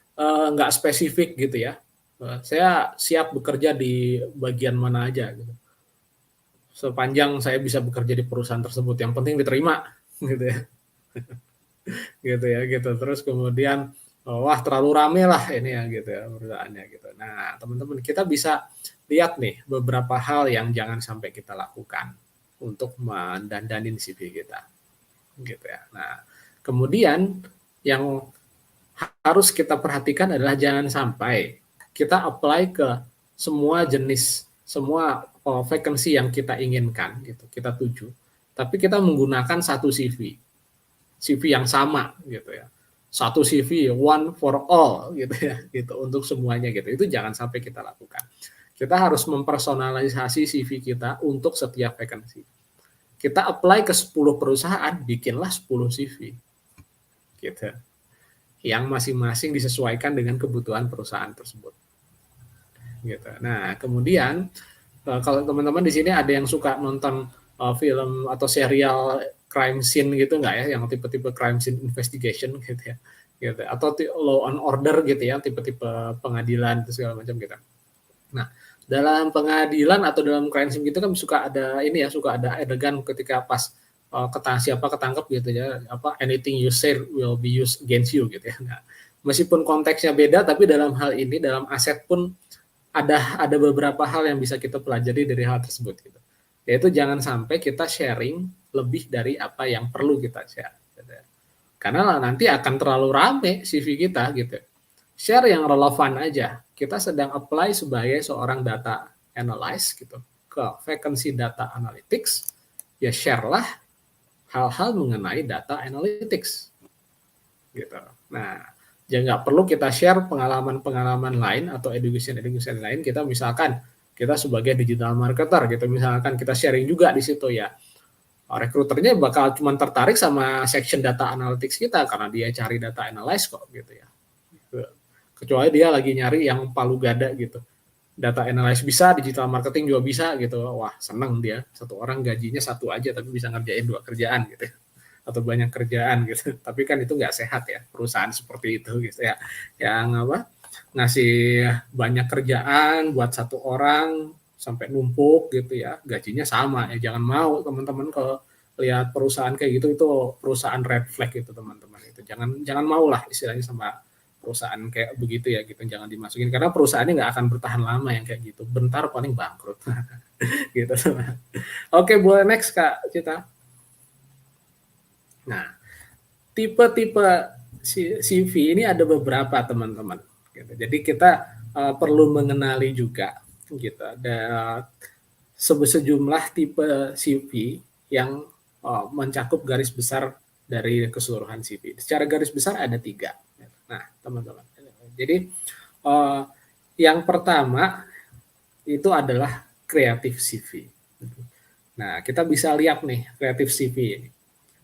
nggak spesifik gitu ya. Saya siap bekerja di bagian mana aja gitu. Sepanjang saya bisa bekerja di perusahaan tersebut, yang penting diterima gitu ya. Gitu ya, gitu. Terus kemudian wah terlalu rame lah ini ya gitu ya perusahaannya gitu. Nah, teman-teman kita bisa lihat nih beberapa hal yang jangan sampai kita lakukan untuk mendandanin CV kita. Gitu ya. Nah, kemudian yang harus kita perhatikan adalah jangan sampai kita apply ke semua jenis, semua vacancy yang kita inginkan gitu, kita tuju. Tapi kita menggunakan satu CV yang sama gitu ya. Satu CV one for all gitu ya, gitu untuk semuanya gitu. Itu jangan sampai kita lakukan. Kita harus mempersonalisasi CV kita untuk setiap vacancy. Kita apply ke 10 perusahaan, bikinlah 10 CV. Gitu. Yang masing-masing disesuaikan dengan kebutuhan perusahaan tersebut. Gitu. Nah, kemudian kalau teman-teman di sini ada yang suka nonton film atau serial crime scene gitu nggak ya, yang tipe-tipe crime scene investigation gitu ya, gitu. Atau law and order gitu ya, tipe-tipe pengadilan itu segala macam gitu. Nah, dalam pengadilan atau dalam crime scene gitu kan suka ada ini ya, suka ada adegan ketika pas siapa ketangkep gitu ya, apa anything you say will be used against you gitu ya. Nah, meskipun konteksnya beda, tapi dalam hal ini dalam aset pun ada beberapa hal yang bisa kita pelajari dari hal tersebut gitu. Yaitu jangan sampai kita sharing lebih dari apa yang perlu kita share. Gitu. Karena nanti akan terlalu rame CV kita gitu. Share yang relevan aja. Kita sedang apply sebagai seorang data analyst gitu ke vacancy data analytics, ya share lah hal-hal mengenai data analytics. Gitu. Nah, ya nggak perlu kita share pengalaman-pengalaman lain atau education lain. Kita misalkan kita sebagai digital marketer gitu, misalkan kita sharing juga di situ ya. Rekruternya bakal cuma tertarik sama section data analytics kita karena dia cari data analyst kok gitu ya. Kecuali dia lagi nyari yang palu gada gitu. Data analyst bisa, digital marketing juga bisa gitu. Wah, seneng dia. Satu orang gajinya satu aja tapi bisa ngerjain 2 kerjaan gitu. Atau banyak kerjaan gitu. Tapi kan itu nggak sehat ya, perusahaan seperti itu gitu ya. Yang apa? Ngasih banyak kerjaan buat satu orang sampai numpuk gitu ya, gajinya sama ya. Jangan mau teman-teman kalau lihat perusahaan kayak gitu, itu perusahaan red flag itu teman-teman. Itu jangan mau lah istilahnya sama perusahaan kayak begitu ya gitu, jangan dimasukin karena perusahaannya nggak akan bertahan lama yang kayak gitu, bentar paling bangkrut gitu. Oke, boleh next Kak Cita. Nah, tipe-tipe CV ini ada beberapa teman-teman gitu. Jadi kita perlu mengenali juga gitu, ada sejumlah tipe CV yang mencakup garis besar dari keseluruhan CV. Secara garis besar ada 3. Nah, teman-teman. Jadi yang pertama itu adalah kreatif CV. Nah, kita bisa lihat nih kreatif CV ini.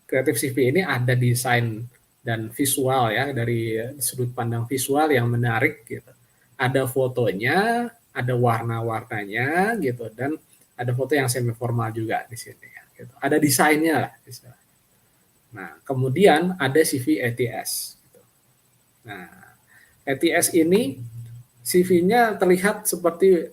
Kreatif CV ini ada desain dan visual ya, dari sudut pandang visual yang menarik gitu. Ada fotonya, ada warna-warnanya gitu, dan ada foto yang semi formal juga di sini ya, gitu. Ada desainnya lah istilahnya. Nah, kemudian ada CV ATS. Nah, ATS ini CV-nya terlihat seperti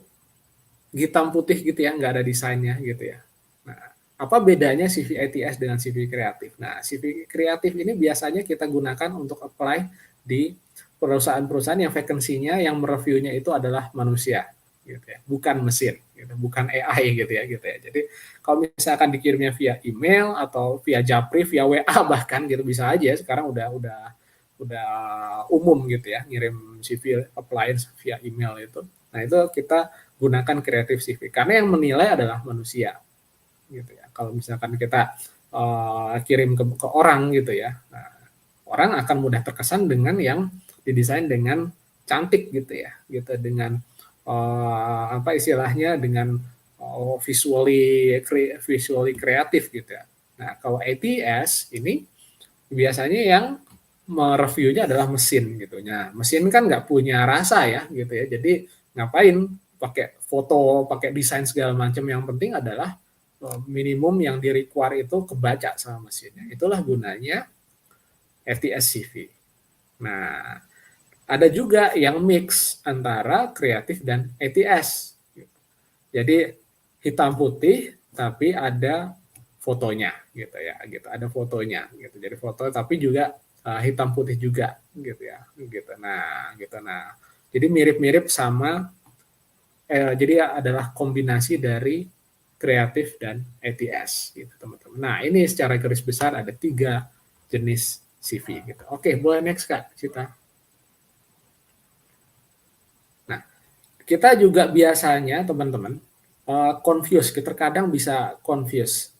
hitam putih gitu ya, nggak ada desainnya gitu ya. Nah, apa bedanya CV ATS dengan CV kreatif? Nah, CV kreatif ini biasanya kita gunakan untuk apply di perusahaan-perusahaan yang vacancy-nya yang mereviewnya itu adalah manusia gitu ya, bukan mesin gitu, bukan AI gitu ya. Jadi kalau misalkan dikirimnya via email atau via Japri, via WA bahkan gitu bisa aja, sekarang udah umum gitu ya, ngirim CV appliance via email itu. Nah, itu kita gunakan kreatif CV karena yang menilai adalah manusia gitu ya. Kalau misalkan kita kirim ke orang gitu ya, nah, orang akan mudah terkesan dengan yang didesain dengan cantik gitu ya, gitu, dengan apa istilahnya, dengan visually kreatif gitu ya. Nah, kalau ATS ini biasanya yang mereviewnya adalah mesin gitu. Nah, mesin kan nggak punya rasa ya gitu ya. Jadi ngapain pakai foto, pakai desain segala macam, yang penting adalah minimum yang di require itu kebaca sama mesinnya. Itulah gunanya ATS CV. Nah, ada juga yang mix antara kreatif dan ATS. Jadi hitam putih tapi ada fotonya gitu ya, gitu. Ada fotonya gitu. Jadi foto tapi juga hitam putih juga gitu ya, gitu. Nah, gitu. Nah, jadi mirip-mirip sama jadi adalah kombinasi dari kreatif dan ATS gitu teman-teman. Nah, ini secara garis besar ada 3 jenis CV gitu. Oke, boleh next Kak, Cita. Nah, kita juga biasanya teman-teman confuse, terkadang bisa confuse.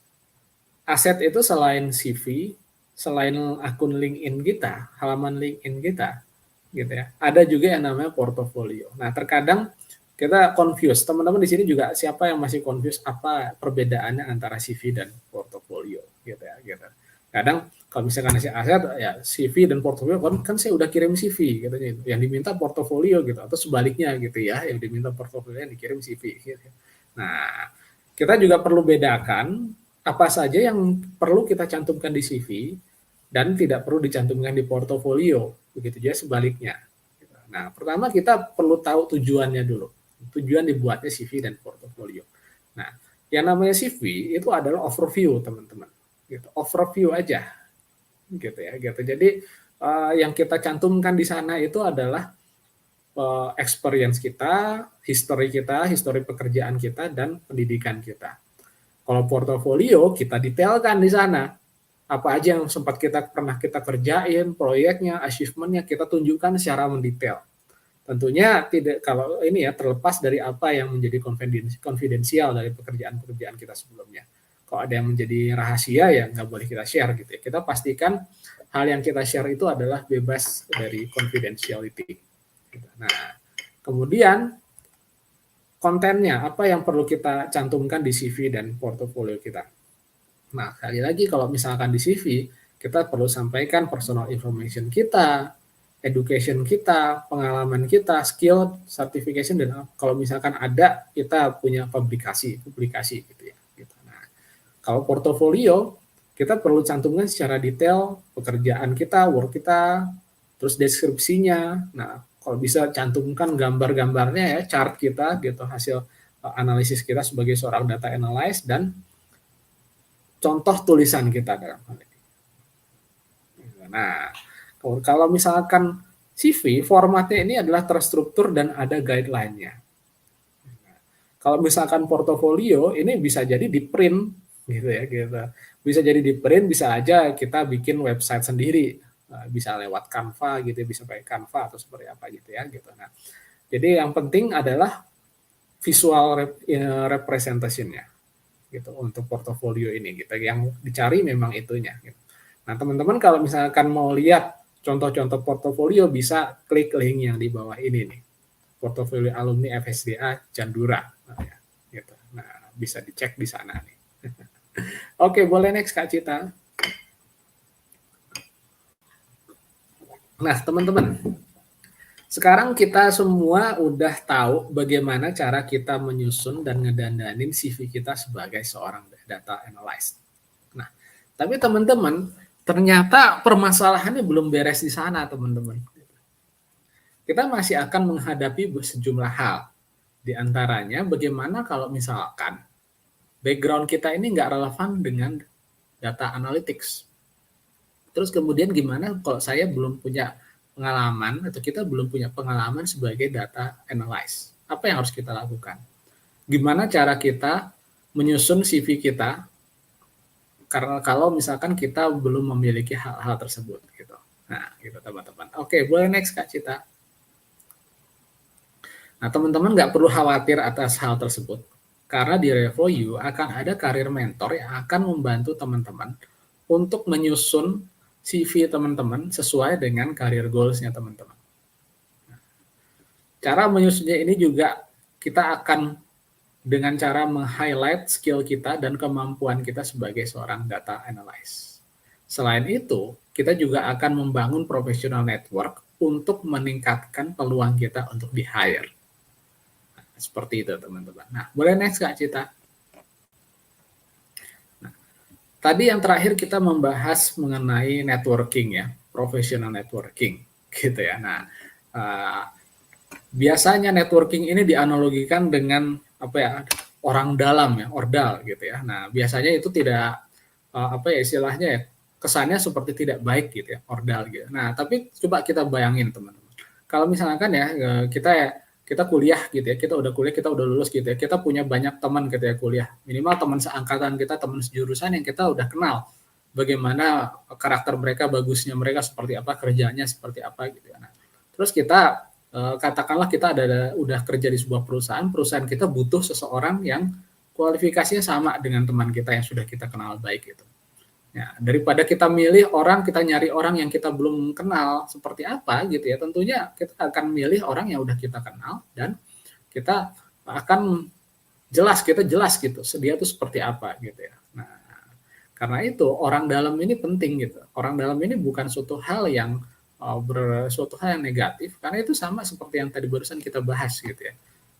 Aset itu selain CV, selain akun LinkedIn kita, halaman LinkedIn kita, gitu ya. Ada juga yang namanya portofolio. Nah, terkadang kita confuse. Teman-teman di sini juga siapa yang masih confuse apa perbedaannya antara CV dan portofolio, gitu ya, gitu. Kadang kalau misalkan ngasih aset ya CV dan portofolio kan saya udah kirim CV gitu, yang diminta portofolio gitu, atau sebaliknya gitu ya, yang diminta portofolio yang dikirim CV gitu. Nah, kita juga perlu bedakan apa saja yang perlu kita cantumkan di CV dan tidak perlu dicantumkan di portofolio, begitu juga sebaliknya. Nah, pertama kita perlu tahu tujuannya dulu, tujuan dibuatnya CV dan portofolio. Nah, yang namanya CV itu adalah overview teman-teman, gitu, overview aja, gitu ya, gitu. Jadi yang kita cantumkan di sana itu adalah experience kita, history pekerjaan kita, dan pendidikan kita. Kalau portofolio kita detailkan di sana apa aja yang sempat pernah kita kerjain, proyeknya, achievementnya kita tunjukkan secara mendetail. Tentunya tidak kalau ini ya terlepas dari apa yang menjadi konfidensial dari pekerjaan-pekerjaan kita sebelumnya. Kalau ada yang menjadi rahasia ya nggak boleh kita share gitu ya. Kita pastikan hal yang kita share itu adalah bebas dari confidentiality. Nah, kemudian kontennya, apa yang perlu kita cantumkan di CV dan portofolio kita. Nah, sekali lagi kalau misalkan di CV, kita perlu sampaikan personal information kita, education kita, pengalaman kita, skill, certification, dan kalau misalkan ada, kita punya publikasi gitu ya. Nah, kalau portofolio, kita perlu cantumkan secara detail pekerjaan kita, work kita, terus deskripsinya. Nah, kalau bisa cantumkan gambar-gambarnya ya, chart kita gitu, hasil analisis kita sebagai seorang data analyst, dan contoh tulisan kita dalam hal ini. Nah, kalau misalkan CV, formatnya ini adalah terstruktur dan ada guideline-nya. Kalau misalkan portofolio, ini bisa jadi di print, gitu ya, gitu. Bisa jadi di print, bisa aja kita bikin website sendiri, bisa lewat Canva gitu, bisa pakai Canva atau seperti apa gitu ya, gitu. Nah, jadi yang penting adalah visual representation-nya, gitu, untuk portofolio ini, gitu. Yang dicari memang itunya. Gitu. Nah, teman-teman kalau misalkan mau lihat contoh-contoh portofolio bisa klik link yang di bawah ini nih, portofolio alumni FSDA Candura, gitu. Nah, bisa dicek di sana nih. Oke, boleh next Kak Cita. Nah, teman-teman, sekarang kita semua udah tahu bagaimana cara kita menyusun dan ngedandanin CV kita sebagai seorang data analyst. Nah, tapi teman-teman, ternyata permasalahannya belum beres di sana, teman-teman. Kita masih akan menghadapi sejumlah hal. Di antaranya, bagaimana kalau misalkan background kita ini nggak relevan dengan data analytics. Terus kemudian gimana kalau saya belum punya pengalaman atau kita belum punya pengalaman sebagai data analyst? Apa yang harus kita lakukan? Gimana cara kita menyusun CV kita karena kalau misalkan kita belum memiliki hal-hal tersebut gitu. Nah, gitu teman-teman. Oke, boleh next Kak Cita. Nah, teman-teman nggak perlu khawatir atas hal tersebut. Karena di RevoU akan ada karir mentor yang akan membantu teman-teman untuk menyusun CV teman-teman sesuai dengan karir goals-nya teman-teman. Cara menyusunnya ini juga kita akan dengan cara meng-highlight skill kita dan kemampuan kita sebagai seorang data analyst. Selain itu, kita juga akan membangun professional network untuk meningkatkan peluang kita untuk di-hire. Nah, seperti itu teman-teman. Nah, boleh next Kak Cita. Tadi yang terakhir kita membahas mengenai networking ya, professional networking gitu ya. Nah, biasanya networking ini dianalogikan dengan apa ya, orang dalam ya, ordal gitu ya. Nah, biasanya itu tidak apa ya istilahnya ya, kesannya seperti tidak baik gitu ya, ordal gitu. Nah, tapi coba kita bayangin teman-teman. Kalau misalkan ya kita kuliah gitu ya, kita udah kuliah, kita udah lulus gitu ya, kita punya banyak teman gitu ya kuliah, minimal teman seangkatan kita, teman sejurusan yang kita udah kenal bagaimana karakter mereka, bagusnya mereka seperti apa, kerjanya seperti apa gitu ya. Nah, terus kita katakanlah kita udah kerja di sebuah perusahaan kita butuh seseorang yang kualifikasinya sama dengan teman kita yang sudah kita kenal baik gitu. Ya, daripada kita milih orang, kita nyari orang yang kita belum kenal seperti apa gitu ya, tentunya kita akan milih orang yang udah kita kenal dan kita akan kita jelas gitu, dia tuh seperti apa gitu ya. Nah, karena itu orang dalam ini penting gitu. Orang dalam ini bukan suatu hal yang suatu hal yang negatif, karena itu sama seperti yang tadi barusan kita bahas gitu ya.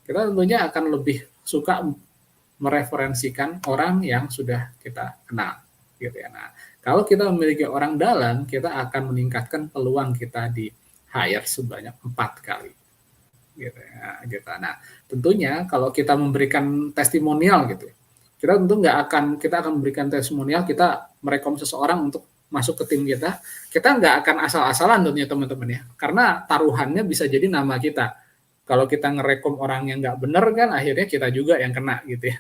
Kita tentunya akan lebih suka mereferensikan orang yang sudah kita kenal gitu ya. Nah, kalau kita memiliki orang dalam, kita akan meningkatkan peluang kita di hire sebanyak 4 kali gitu ya, gitu. Nah, tentunya kalau kita memberikan testimonial gitu, kita tentu kita akan memberikan testimonial, kita merekom seseorang untuk masuk ke tim kita nggak akan asal-asalan tentunya teman-teman ya, karena taruhannya bisa jadi nama kita. Kalau kita ngerekom orang yang nggak benar kan, akhirnya kita juga yang kena gitu ya.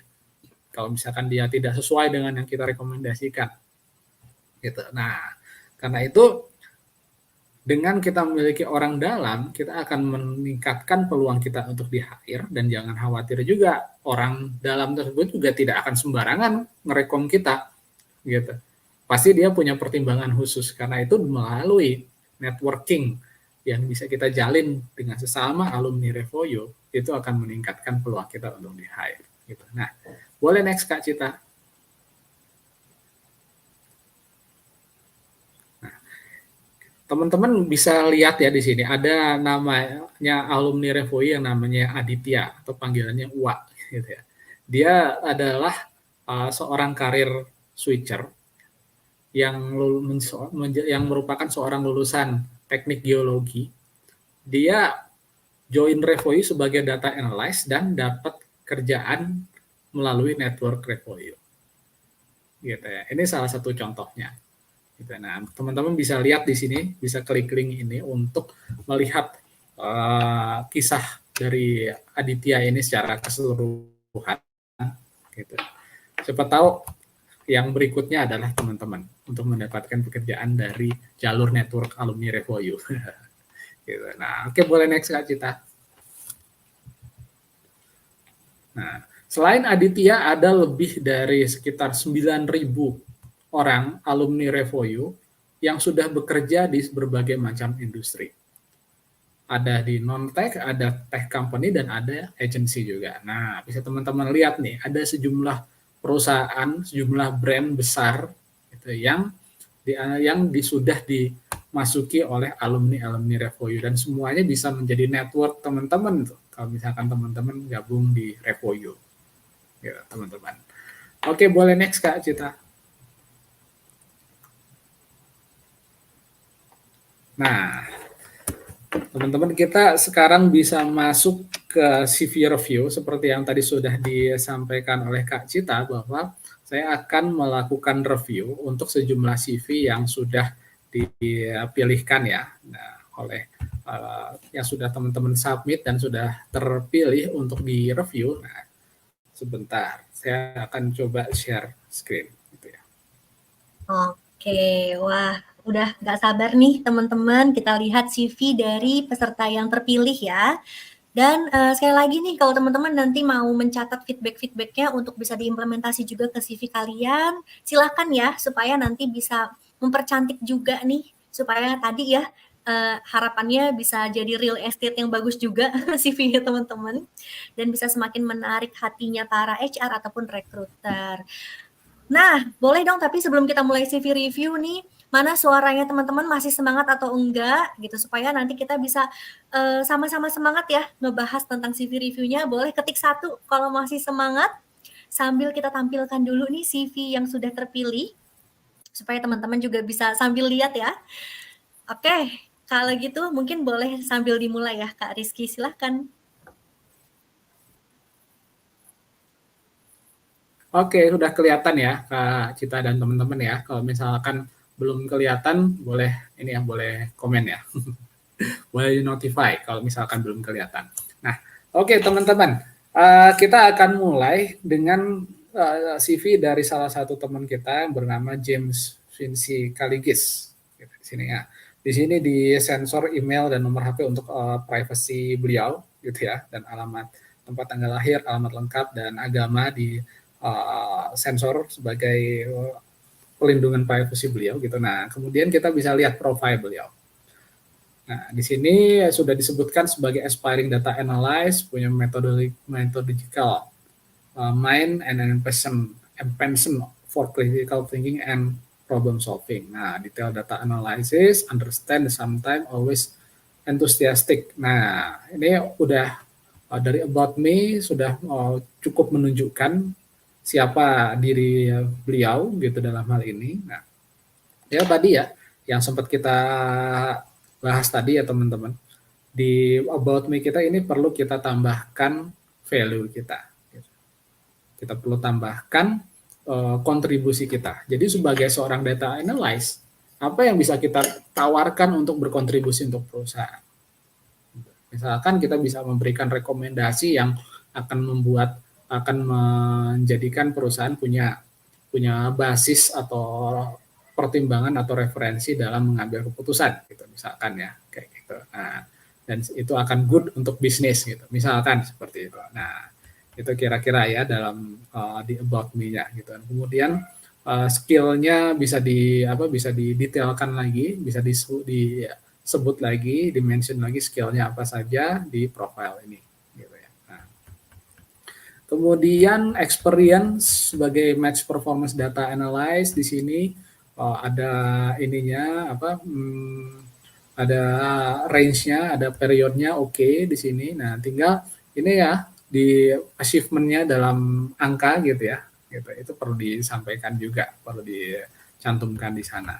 Kalau misalkan dia tidak sesuai dengan yang kita rekomendasikan, gitu. Nah, karena itu dengan kita memiliki orang dalam, kita akan meningkatkan peluang kita untuk di-hire, dan jangan khawatir juga orang dalam tersebut juga tidak akan sembarangan ngerekom kita, gitu. Pasti dia punya pertimbangan khusus, karena itu melalui networking yang bisa kita jalin dengan sesama alumni Revoyo, itu akan meningkatkan peluang kita untuk di-hire, gitu. Nah, boleh next Kak Cita. Teman-teman bisa lihat ya di sini ada namanya alumni Revoyo yang namanya Aditya atau panggilannya Uwa gitu ya. Dia adalah seorang karir switcher yang merupakan seorang lulusan teknik geologi. Dia join Revoyo sebagai data analyst dan dapat kerjaan melalui network Revoyo. Gitu ya. Ini salah satu contohnya. Nah, teman-teman bisa lihat di sini, bisa klik link ini untuk melihat kisah dari Aditya ini secara keseluruhan. Gitu. Siapa tahu yang berikutnya adalah teman-teman untuk mendapatkan pekerjaan dari jalur network alumni Revoyo. Gitu. Nah, oke, boleh next Kak Cita. Nah, selain Aditya ada lebih dari sekitar 9.000 orang alumni Revoyo yang sudah bekerja di berbagai macam industri. Ada di non-tech, ada tech company, dan ada agency juga. Nah, bisa teman-teman lihat nih, ada sejumlah perusahaan, sejumlah brand besar gitu, yang sudah dimasuki oleh alumni Revoyo, dan semuanya bisa menjadi network teman-teman tuh, kalau misalkan teman-teman gabung di Revoyo. Ya, teman-teman. Oke, boleh next Kak Cita. Nah, teman-teman, kita sekarang bisa masuk ke CV review seperti yang tadi sudah disampaikan oleh Kak Cita, bahwa saya akan melakukan review untuk sejumlah CV yang sudah dipilihkan ya, oleh yang sudah teman-teman submit dan sudah terpilih untuk di-review. Nah, sebentar, saya akan coba share screen gitu ya. Oke, wah, udah nggak sabar nih teman-teman, kita lihat CV dari peserta yang terpilih ya. Dan sekali lagi nih, kalau teman-teman nanti mau mencatat feedback-feedbacknya untuk bisa diimplementasi juga ke CV kalian, silakan ya, supaya nanti bisa mempercantik juga nih, supaya tadi ya harapannya bisa jadi real estate yang bagus juga CV-nya teman-teman, dan bisa semakin menarik hatinya para HR ataupun rekruter. Nah, boleh dong, tapi sebelum kita mulai CV review nih, mana suaranya teman-teman masih semangat atau enggak gitu, supaya nanti kita bisa sama-sama semangat ya ngebahas tentang CV reviewnya. Boleh ketik 1 kalau masih semangat, sambil kita tampilkan dulu nih CV yang sudah terpilih, supaya teman-teman juga bisa sambil lihat ya. Oke, kalau gitu mungkin boleh sambil dimulai ya Kak Rizky, silahkan. Oke, sudah kelihatan ya Kak Cita dan teman-teman ya. Kalau misalkan belum kelihatan, boleh ini ya, boleh komen ya. Boleh notify kalau misalkan belum kelihatan. Nah, oke teman-teman, kita akan mulai dengan CV dari salah satu teman kita yang bernama James Vinci Kaligis. Di sini ya. Di sini di sensor email dan nomor HP untuk privacy beliau, gitu ya, dan alamat tempat tanggal lahir, alamat lengkap dan agama di sensor sebagai pelindungan privacy beliau, gitu. Nah, kemudian kita bisa lihat profil beliau. Nah, di sini sudah disebutkan sebagai aspiring data analyst, punya methodological mind and an passion for critical thinking and problem solving. Nah, detail data analysis, understand, sometimes always enthusiastic. Nah, ini udah dari about me sudah cukup menunjukkan siapa diri beliau gitu dalam hal ini. Nah, ya tadi ya yang sempat kita bahas tadi ya teman-teman, di about me kita ini perlu kita tambahkan value kita. Kita perlu tambahkan kontribusi kita. Jadi sebagai seorang data analyst, apa yang bisa kita tawarkan untuk berkontribusi untuk perusahaan? Misalkan kita bisa memberikan rekomendasi yang akan menjadikan perusahaan punya basis atau pertimbangan atau referensi dalam mengambil keputusan gitu misalkan ya kayak gitu. Nah, dan itu akan good untuk bisnis gitu misalkan seperti itu. Nah, itu kira-kira ya dalam di about me-nya gitu. Kemudian skill-nya bisa bisa didetailkan lagi, bisa disebut lagi, dimention lagi skill-nya apa saja di profile ini gitu ya. Nah, kemudian experience sebagai match performance data analyst di sini ada ininya ada range-nya, ada periodnya oke di sini. Nah, tinggal ini ya di achievement-nya dalam angka gitu ya. Gitu. Itu perlu disampaikan juga, perlu dicantumkan di sana.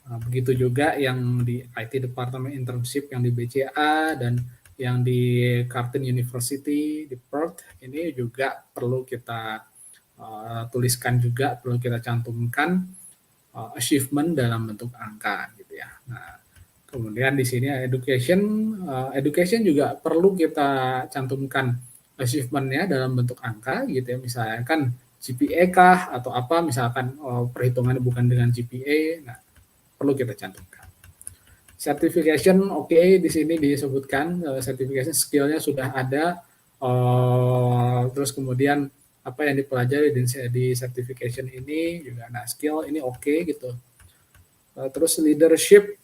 Nah, begitu juga yang di IT Department Internship yang di BCA dan yang di Carleton University di Perth ini juga perlu kita tuliskan juga, perlu kita cantumkan achievement dalam bentuk angka gitu ya. Nah, kemudian di sini education juga perlu kita cantumkan achievement-nya dalam bentuk angka gitu ya. Misalkan GPA kah atau apa misalkan perhitungannya bukan dengan GPA. Nah, perlu kita cantumkan. Certification oke, di sini disebutkan certification skill-nya sudah ada. Terus kemudian apa yang dipelajari di certification ini juga, nah skill ini oke gitu. Terus leadership,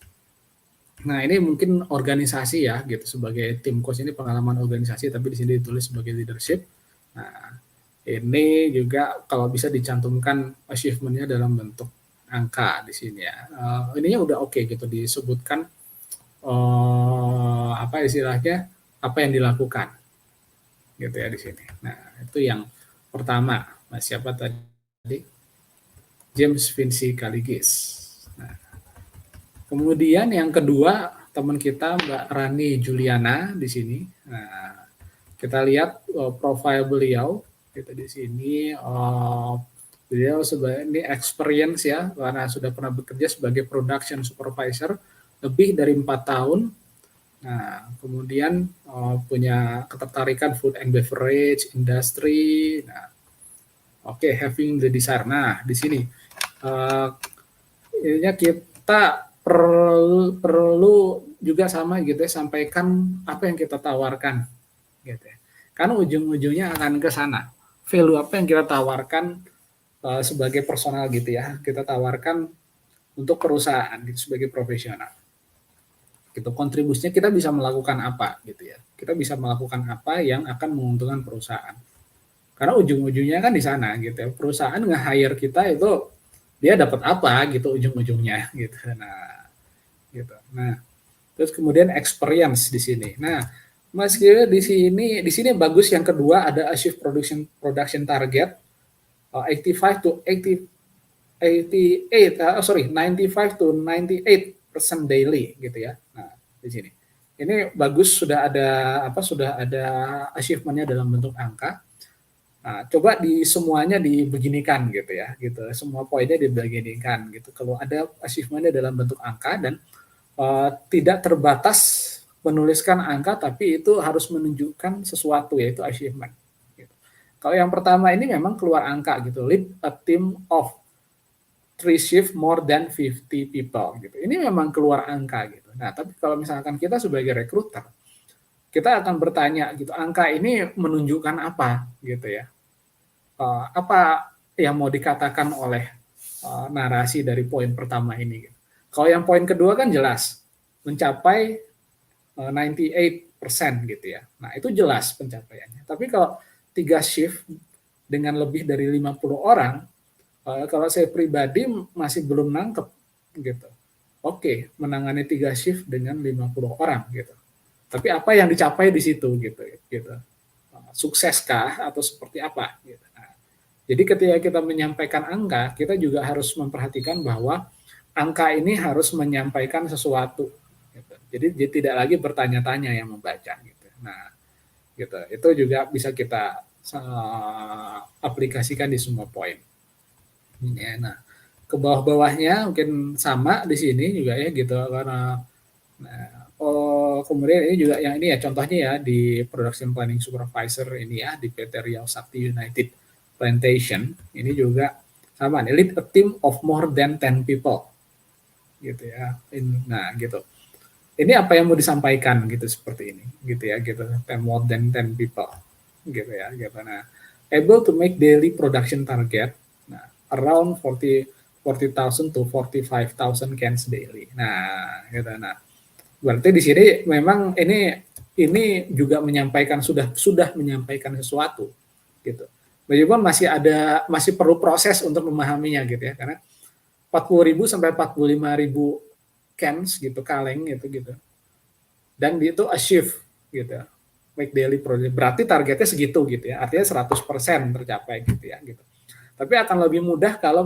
nah ini mungkin organisasi ya gitu, sebagai tim coach ini pengalaman organisasi tapi di sini ditulis sebagai leadership. Nah ini juga kalau bisa dicantumkan achievement-nya dalam bentuk angka di sini ya. Ininya udah oke gitu, disebutkan apa istilahnya, apa yang dilakukan gitu ya di sini. Nah itu yang pertama, siapa tadi? James Vinci Kaligis. Nah, kemudian yang kedua teman kita Mbak Rani Juliana di sini. Nah, kita lihat profil beliau kita di sini. Beliau sebagai ini experience ya, karena sudah pernah bekerja sebagai production supervisor lebih dari 4 tahun. Nah, kemudian punya ketertarikan food and beverage industry. Nah, oke, having the desire. Nah, di sini ininya kita perlu juga sama gitu ya, sampaikan apa yang kita tawarkan gitu ya. Karena ujung-ujungnya akan ke sana. Value apa yang kita tawarkan sebagai personal gitu ya. Kita tawarkan untuk perusahaan gitu, sebagai profesional. Gitu, kontribusinya kita bisa melakukan apa gitu ya. Kita bisa melakukan apa yang akan menguntungkan perusahaan. Karena ujung-ujungnya kan di sana gitu ya. Perusahaan nge-hire kita itu dia dapat apa gitu ujung-ujungnya gitu. Nah, gitu. Nah, terus kemudian experience di sini. Nah, meski di sini bagus yang kedua ada achieve production target 95 to 95 to 98% daily gitu ya. Nah, di sini. Ini bagus sudah ada achievement-nya dalam bentuk angka. Nah, coba di semuanya dibeginikan gitu ya, gitu. Semua poinnya dibeginikan gitu. Kalau ada achievementnya dalam bentuk angka dan tidak terbatas menuliskan angka, tapi itu harus menunjukkan sesuatu, yaitu achievement. Gitu. Kalau yang pertama ini memang keluar angka gitu, lead a team of 3 shift more than 50 people gitu. Ini memang keluar angka gitu. Nah, tapi kalau misalkan kita sebagai recruiter, kita akan bertanya gitu, angka ini menunjukkan apa gitu ya? Apa yang mau dikatakan oleh narasi dari poin pertama ini? Gitu. Kalau yang poin kedua kan jelas mencapai 98% gitu ya. Nah, itu jelas pencapaiannya. Tapi kalau 3 shift dengan lebih dari 50 orang, kalau saya pribadi masih belum nangkep gitu. Oke, menangani 3 shift dengan 50 orang gitu. Tapi apa yang dicapai di situ gitu. Sukseskah atau seperti apa gitu. Nah, jadi ketika kita menyampaikan angka, kita juga harus memperhatikan bahwa angka ini harus menyampaikan sesuatu. Gitu. Jadi tidak lagi bertanya-tanya yang membaca. Gitu. Nah, gitu. Itu juga bisa kita aplikasikan di semua poin. Ya, nah, ke bawah-bawahnya mungkin sama di sini juga ya gitu karena kemudian ini juga yang ini ya contohnya ya di Production Planning Supervisor ini ya di PT Riau Sakti United Plantation ini juga sama nih, lead a team of more than 10 people gitu ya. Nah gitu. Ini apa yang mau disampaikan gitu seperti ini gitu ya gitu, more than 10 people gitu ya gitu. Nah, able to make daily production target around 40,000 to 45,000 cans daily. Nah, gitu. Nah, berarti di sini memang ini juga menyampaikan sudah menyampaikan sesuatu gitu. Meskipun masih perlu proses untuk memahaminya gitu ya, karena 40.000 sampai 45.000 cans gitu kaleng gitu. Dan itu achieve gitu. Make daily product. Berarti targetnya segitu gitu ya. Artinya 100% tercapai gitu ya gitu. Tapi akan lebih mudah kalau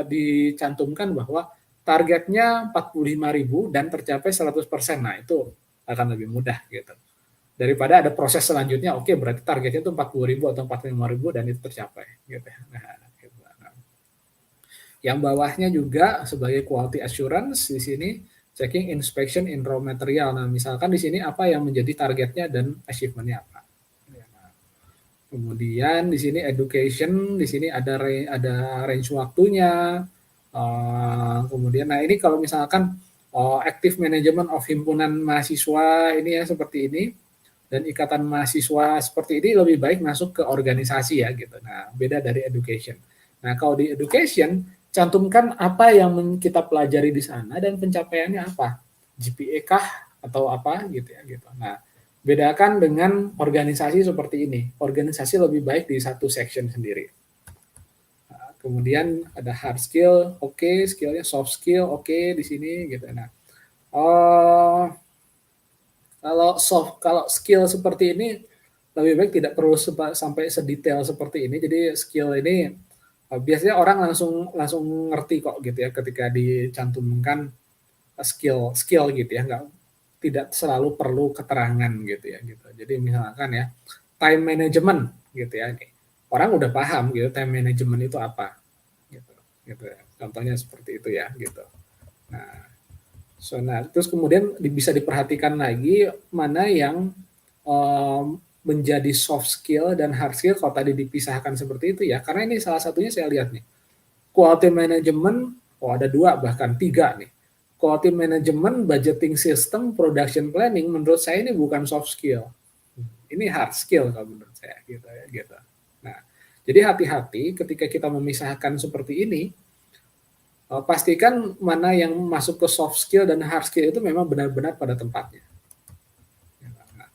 dicantumkan bahwa targetnya 45.000 dan tercapai 100%. Nah, itu akan lebih mudah gitu. Daripada ada proses selanjutnya, oke berarti targetnya itu 40.000 atau 45.000 dan itu tercapai gitu. Nah, gitu. Yang bawahnya juga sebagai quality assurance di sini checking inspection in raw material. Nah, misalkan di sini apa yang menjadi targetnya dan achievementnya apa. Kemudian di sini education, di sini ada range waktunya. Kemudian, nah ini kalau misalkan active management of himpunan mahasiswa ini ya seperti ini dan ikatan mahasiswa seperti ini lebih baik masuk ke organisasi ya gitu. Nah beda dari education. Nah kalau di education cantumkan apa yang kita pelajari di sana dan pencapaiannya apa, GPA kah atau apa gitu ya gitu. Nah bedakan dengan organisasi seperti ini. Organisasi lebih baik di satu section sendiri. Nah, kemudian ada hard skill, oke, skillnya soft skill, oke di sini gitu. Nah, kalau skill seperti ini lebih baik tidak perlu sampai sedetail seperti ini. Jadi skill ini biasanya orang langsung ngerti kok gitu ya ketika dicantumkan skill gitu ya, tidak selalu perlu keterangan gitu ya gitu. Jadi misalkan ya time management gitu ya, orang udah paham gitu time management itu apa gitu ya. Contohnya seperti itu ya gitu. Nah, terus kemudian bisa diperhatikan lagi mana yang menjadi soft skill dan hard skill kalau tadi dipisahkan seperti itu ya, karena ini salah satunya saya lihat nih quality management, ada 2 bahkan 3 nih. Quality management, budgeting system, production planning, menurut saya ini bukan soft skill. Ini hard skill kalau menurut saya gitu ya gitu. Nah, jadi hati-hati ketika kita memisahkan seperti ini, pastikan mana yang masuk ke soft skill dan hard skill itu memang benar-benar pada tempatnya. Nah,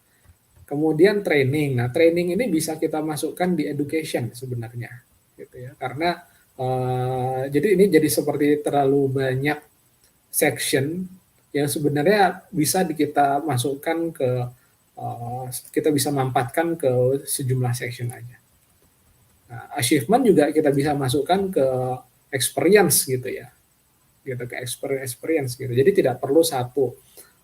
kemudian training. Nah, training ini bisa kita masukkan di education sebenarnya gitu ya. Karena jadi ini jadi seperti terlalu banyak section yang sebenarnya bisa kita masukkan ke kita bisa mampatkan ke sejumlah section aja. Nah, achievement juga kita bisa masukkan ke experience gitu ya, gitu ke experience gitu. Jadi tidak perlu satu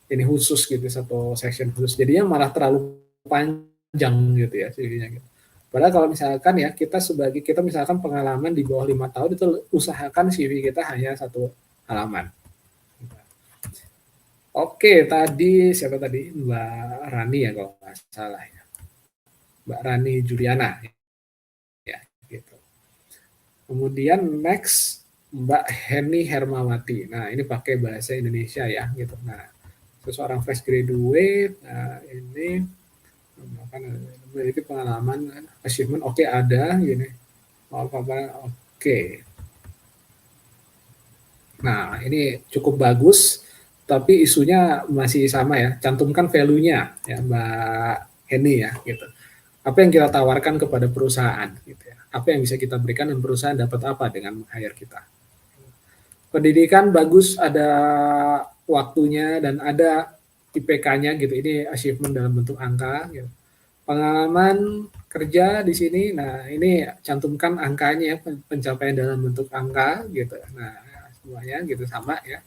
ini khusus gitu, satu section khusus. Jadinya malah terlalu panjang gitu ya, gitu. Padahal kalau misalkan ya kita misalkan pengalaman di bawah 5 tahun itu usahakan CV kita hanya 1 halaman. Oke, tadi siapa tadi? Mbak Rani ya kalau nggak salah ya. Mbak Rani Juliana ya gitu. Kemudian next Mbak Heni Hermawati. Nah, ini pakai bahasa Indonesia ya gitu. Nah, seseorang fresh graduate, nah ini memiliki pengalaman achievement oke ada gini. Oke. Nah, ini cukup bagus tapi isunya masih sama ya. Cantumkan value-nya ya Mbak Heni ya gitu. Apa yang kita tawarkan kepada perusahaan gitu ya. Apa yang bisa kita berikan dan perusahaan dapat apa dengan meng-hire kita. Pendidikan bagus, ada waktunya dan ada IPK-nya gitu. Ini achievement dalam bentuk angka gitu. Pengalaman kerja di sini, nah ini cantumkan angkanya ya, pencapaian dalam bentuk angka gitu. Nah, semuanya gitu sama ya.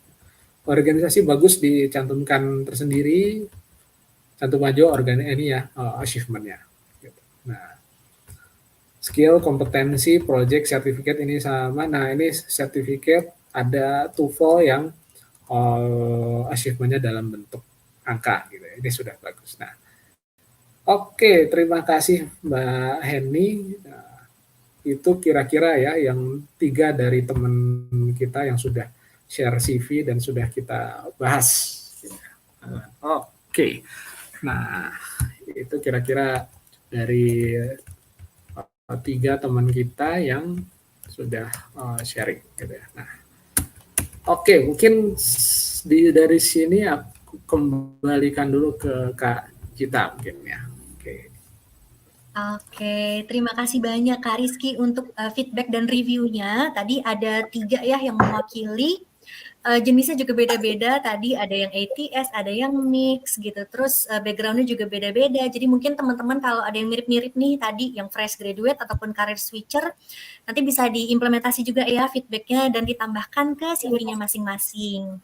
Organisasi bagus dicantumkan tersendiri, cantum aja ini ya achievement-nya. Gitu. Nah, skill, kompetensi, project, certificate ini sama. Nah, ini certificate ada TOEFL yang achievement-nya dalam bentuk angka gitu. Ini sudah bagus. Nah, oke, terima kasih Mbak Heni. Nah, itu kira-kira ya yang 3 dari teman kita yang sudah share CV dan sudah kita bahas. Oke, nah itu kira-kira dari 3 teman kita yang sudah sharing gitu ya. Nah, oke, mungkin dari sini aku kembalikan dulu ke Kak Gita mungkin ya. Oke, terima kasih banyak Kak Rizky untuk feedback dan reviewnya. Tadi ada 3 ya yang mewakili. Jenisnya juga beda-beda, tadi ada yang ATS, ada yang mix gitu, terus background-nya juga beda-beda, jadi mungkin teman-teman kalau ada yang mirip-mirip nih tadi, yang fresh graduate ataupun career switcher, nanti bisa diimplementasi juga ya feedback-nya dan ditambahkan ke CV-nya masing-masing.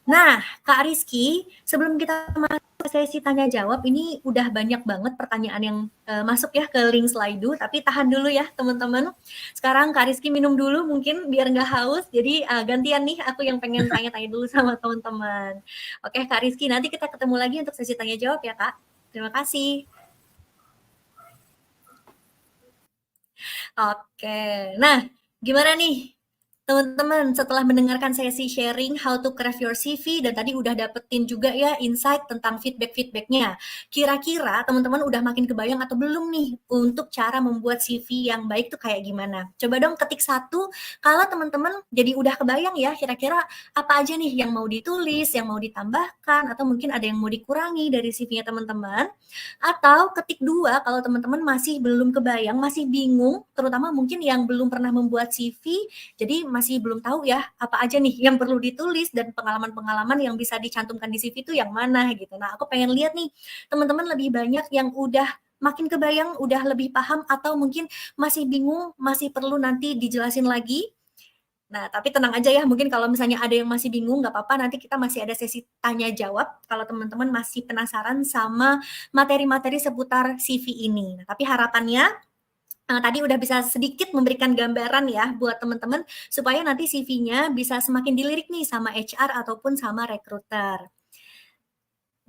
Nah, Kak Rizky, sebelum kita masuk ke sesi tanya jawab, ini udah banyak banget pertanyaan yang masuk ya ke link Slido, tapi tahan dulu ya teman-teman. Sekarang Kak Rizky minum dulu mungkin biar nggak haus, jadi gantian nih aku yang pengen tanya-tanya dulu sama teman-teman. Oke Kak Rizky, nanti kita ketemu lagi untuk sesi tanya jawab ya Kak. Terima kasih. Oke, nah gimana nih teman-teman, setelah mendengarkan sesi sharing how to craft your CV dan tadi udah dapetin juga ya insight tentang feedback-feedbacknya. Kira-kira teman-teman udah makin kebayang atau belum nih untuk cara membuat CV yang baik tuh kayak gimana? Coba dong ketik 1, kalau teman-teman jadi udah kebayang ya kira-kira apa aja nih yang mau ditulis, yang mau ditambahkan, atau mungkin ada yang mau dikurangi dari CV-nya teman-teman. Atau ketik 2, kalau teman-teman masih belum kebayang, masih bingung, terutama mungkin yang belum pernah membuat CV, jadi masih belum tahu ya apa aja nih yang perlu ditulis dan pengalaman-pengalaman yang bisa dicantumkan di CV itu yang mana gitu. Nah, aku pengen lihat nih teman-teman lebih banyak yang udah makin kebayang, udah lebih paham atau mungkin masih bingung, masih perlu nanti dijelasin lagi. Nah, tapi tenang aja ya, mungkin kalau misalnya ada yang masih bingung, nggak apa-apa, nanti kita masih ada sesi tanya-jawab kalau teman-teman masih penasaran sama materi-materi seputar CV ini. Nah, tapi harapannya tadi udah bisa sedikit memberikan gambaran ya buat teman-teman, supaya nanti CV-nya bisa semakin dilirik nih sama HR ataupun sama recruiter.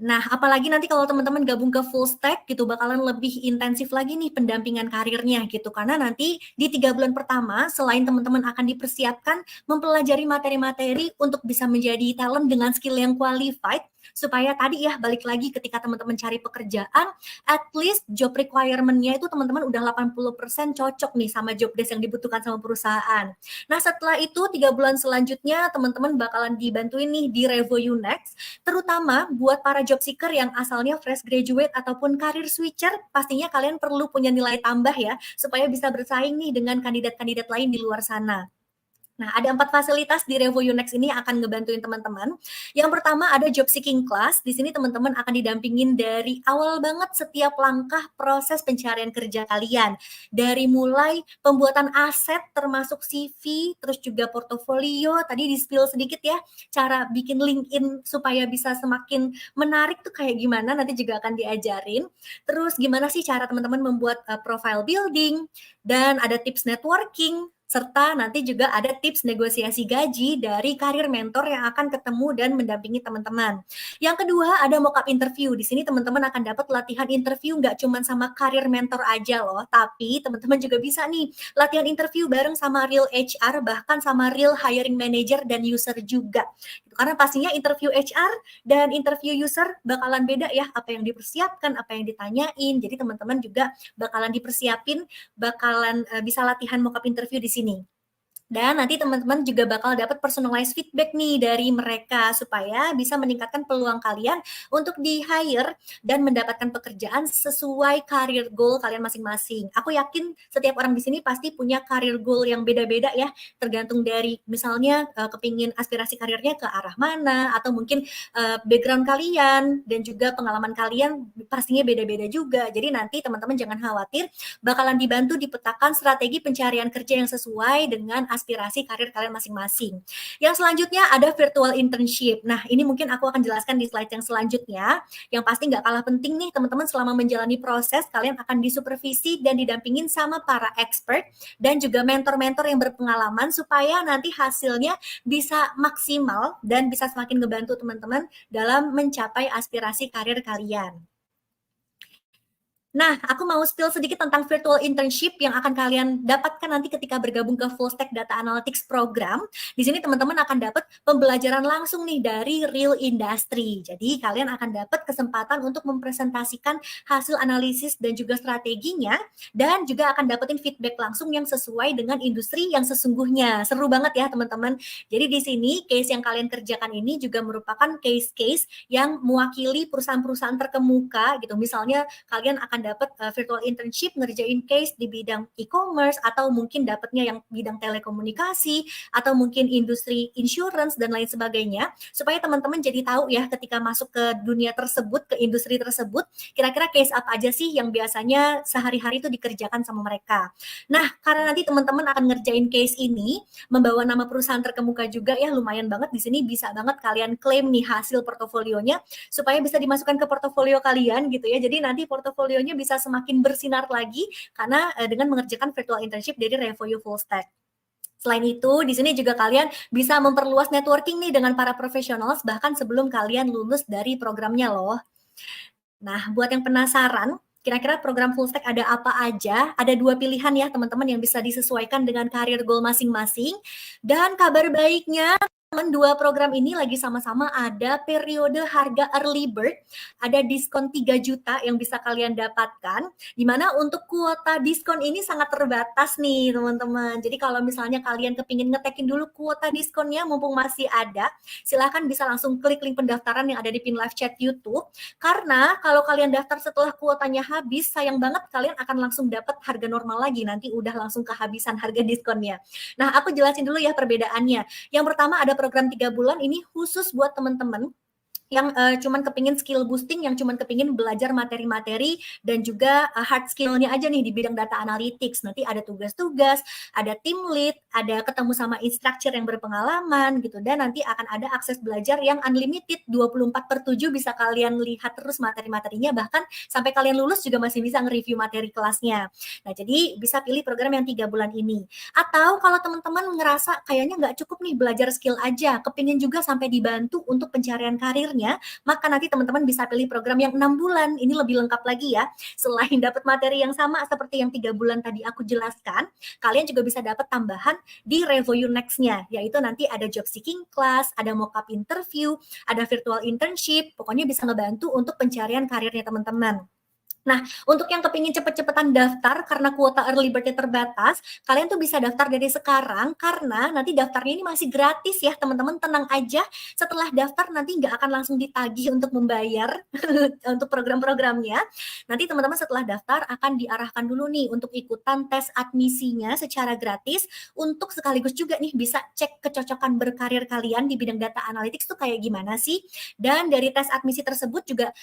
Nah, apalagi nanti kalau teman-teman gabung ke full stack gitu, bakalan lebih intensif lagi nih pendampingan karirnya gitu. Karena nanti di 3 bulan pertama, selain teman-teman akan dipersiapkan mempelajari materi-materi untuk bisa menjadi talent dengan skill yang qualified, supaya tadi ya balik lagi ketika teman-teman cari pekerjaan, at least job requirement-nya itu teman-teman udah 80% cocok nih sama job desk yang dibutuhkan sama perusahaan. Nah, setelah itu 3 bulan selanjutnya teman-teman bakalan dibantuin nih di review next, terutama buat para job seeker yang asalnya fresh graduate ataupun career switcher, pastinya kalian perlu punya nilai tambah ya, supaya bisa bersaing nih dengan kandidat-kandidat lain di luar sana. Nah, ada 4 fasilitas di Revo You Next ini yang akan ngebantuin teman-teman. Yang pertama ada job seeking class. Di sini teman-teman akan didampingin dari awal banget setiap langkah proses pencarian kerja kalian. Dari mulai pembuatan aset termasuk CV, terus juga portofolio. Tadi di-spill sedikit ya, cara bikin LinkedIn supaya bisa semakin menarik tuh kayak gimana, nanti juga akan diajarin. Terus gimana sih cara teman-teman membuat profile building, dan ada tips networking, serta nanti juga ada tips negosiasi gaji dari karir mentor yang akan ketemu dan mendampingi teman-teman. Yang kedua ada mock-up interview. Di sini teman-teman akan dapat latihan interview nggak cuma sama karir mentor aja loh, tapi teman-teman juga bisa nih latihan interview bareng sama real HR, bahkan sama real hiring manager dan user juga. Karena pastinya interview HR dan interview user bakalan beda ya, apa yang dipersiapkan, apa yang ditanyain. Jadi teman-teman juga bakalan dipersiapin, bakalan bisa latihan mock-up interview di sini. Dan nanti teman-teman juga bakal dapat personalized feedback nih dari mereka supaya bisa meningkatkan peluang kalian untuk di-hire dan mendapatkan pekerjaan sesuai career goal kalian masing-masing. Aku yakin setiap orang di sini pasti punya career goal yang beda-beda ya, tergantung dari misalnya kepingin aspirasi karirnya ke arah mana, atau mungkin background kalian dan juga pengalaman kalian pastinya beda-beda juga. Jadi nanti teman-teman jangan khawatir, bakalan dibantu dipetakan strategi pencarian kerja yang sesuai dengan aspirasi karir kalian masing-masing. Yang selanjutnya ada virtual internship. Nah, ini mungkin aku akan jelaskan di slide yang selanjutnya. Yang pasti nggak kalah penting nih, teman-teman, selama menjalani proses, kalian akan disupervisi dan didampingin sama para expert dan juga mentor-mentor yang berpengalaman supaya nanti hasilnya bisa maksimal dan bisa semakin ngebantu teman-teman dalam mencapai aspirasi karir kalian. Nah, aku mau spill sedikit tentang virtual internship yang akan kalian dapatkan nanti ketika bergabung ke Full Stack Data Analytics program. Di sini teman-teman akan dapat pembelajaran langsung nih dari real industry. Jadi kalian akan dapat kesempatan untuk mempresentasikan hasil analisis dan juga strateginya, dan juga akan dapetin feedback langsung yang sesuai dengan industri yang sesungguhnya. Seru banget ya teman-teman. Jadi di sini case yang kalian kerjakan ini juga merupakan case-case yang mewakili perusahaan-perusahaan terkemuka gitu. Misalnya kalian akan dapat virtual internship ngerjain case di bidang e-commerce, atau mungkin dapatnya yang bidang telekomunikasi, atau mungkin industri insurance dan lain sebagainya, supaya teman-teman jadi tahu ya ketika masuk ke dunia tersebut, ke industri tersebut, kira-kira case apa aja sih yang biasanya sehari-hari itu dikerjakan sama mereka. Nah, karena nanti teman-teman akan ngerjain case ini membawa nama perusahaan terkemuka juga ya, lumayan banget di sini bisa banget kalian klaim nih hasil portofolionya supaya bisa dimasukkan ke portofolio kalian gitu ya. Jadi nanti portofolionya bisa semakin bersinar lagi karena dengan mengerjakan virtual internship dari Revo You Full Stack. Selain itu, di sini juga kalian bisa memperluas networking nih dengan para profesionals bahkan sebelum kalian lulus dari programnya loh. Nah, buat yang penasaran, kira-kira program full stack ada apa aja? Ada 2 pilihan ya teman-teman yang bisa disesuaikan dengan career goal masing-masing. Dan kabar baiknya, dua program ini lagi sama-sama ada periode harga early bird, ada diskon 3 juta yang bisa kalian dapatkan, di mana untuk kuota diskon ini sangat terbatas nih teman-teman. Jadi kalau misalnya kalian kepingin ngetekin dulu kuota diskonnya mumpung masih ada, silahkan bisa langsung klik link pendaftaran yang ada di pin live chat YouTube, karena kalau kalian daftar setelah kuotanya habis, sayang banget kalian akan langsung dapat harga normal lagi, nanti udah langsung kehabisan harga diskonnya. Nah, aku jelasin dulu ya perbedaannya. Yang pertama ada program 3 bulan, ini khusus buat teman-teman yang cuman kepingin skill boosting, yang cuman kepingin belajar materi-materi dan juga hard skill-nya aja nih di bidang data analytics. Nanti ada tugas-tugas, ada team lead, ada ketemu sama instructor yang berpengalaman gitu, dan nanti akan ada akses belajar yang unlimited 24/7, bisa kalian lihat terus materi-materinya, bahkan sampai kalian lulus juga masih bisa nge-review materi kelasnya. Nah, jadi bisa pilih program yang 3 bulan ini. Atau kalau teman-teman ngerasa kayaknya nggak cukup nih belajar skill aja, kepingin juga sampai dibantu untuk pencarian karir, maka nanti teman-teman bisa pilih program yang 6 bulan. Ini lebih lengkap lagi ya. Selain dapat materi yang sama seperti yang 3 bulan tadi aku jelaskan, kalian juga bisa dapat tambahan di Revo You Next-nya, yaitu nanti ada job seeking class, ada mock-up interview, ada virtual internship, pokoknya bisa ngebantu untuk pencarian karirnya teman-teman. Nah, untuk yang kepingin cepet-cepetan daftar karena kuota early bird-nya terbatas, kalian tuh bisa daftar dari sekarang karena nanti daftarnya ini masih gratis ya teman-teman, tenang aja. Setelah daftar nanti nggak akan langsung ditagih untuk membayar untuk program-programnya. Nanti teman-teman setelah daftar akan diarahkan dulu nih untuk ikutan tes admisinya secara gratis untuk sekaligus juga nih bisa cek kecocokan berkarir kalian di bidang data analytics tuh kayak gimana sih. Dan dari tes admisi tersebut juga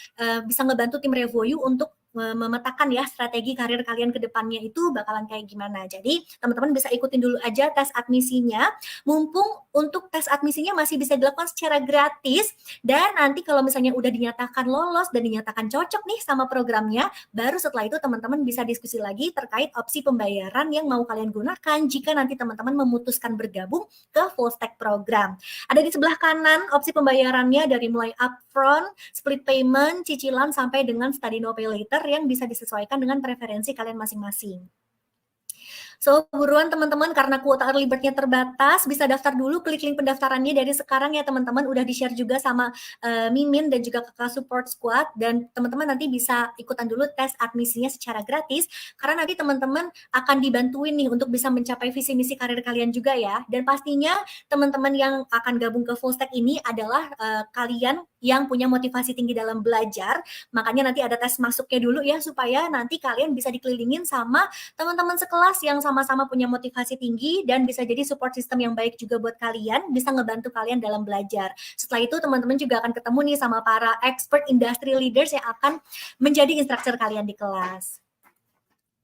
bisa ngebantu tim Revoyu untuk memetakan ya strategi karir kalian ke depannya itu bakalan kayak gimana. Jadi teman-teman bisa ikutin dulu aja tes admisinya. Mumpung untuk tes admisinya masih bisa dilakukan secara gratis dan nanti kalau misalnya udah dinyatakan lolos dan dinyatakan cocok nih sama programnya, baru setelah itu teman-teman bisa diskusi lagi terkait opsi pembayaran yang mau kalian gunakan jika nanti teman-teman memutuskan bergabung ke full stack program. Ada di sebelah kanan opsi pembayarannya dari mulai upfront, split payment, cicilan sampai dengan study no pay later yang bisa disesuaikan dengan preferensi kalian masing-masing. So, buruan teman-teman karena kuota early bird-nya terbatas, bisa daftar dulu, klik link pendaftarannya dari sekarang ya teman-teman. Udah di-share juga sama Mimin dan juga kakak support squad dan teman-teman nanti bisa ikutan dulu tes admisinya secara gratis karena nanti teman-teman akan dibantuin nih untuk bisa mencapai visi misi karir kalian juga ya. Dan pastinya teman-teman yang akan gabung ke full stack ini adalah kalian yang punya motivasi tinggi dalam belajar. Makanya nanti ada tes masuknya dulu ya supaya nanti kalian bisa dikelilingin sama teman-teman sekelas yang sama-sama punya motivasi tinggi dan bisa jadi support system yang baik juga buat kalian, bisa ngebantu kalian dalam belajar. Setelah itu teman-teman juga akan ketemu nih sama para expert industry leaders yang akan menjadi instruktur kalian di kelas.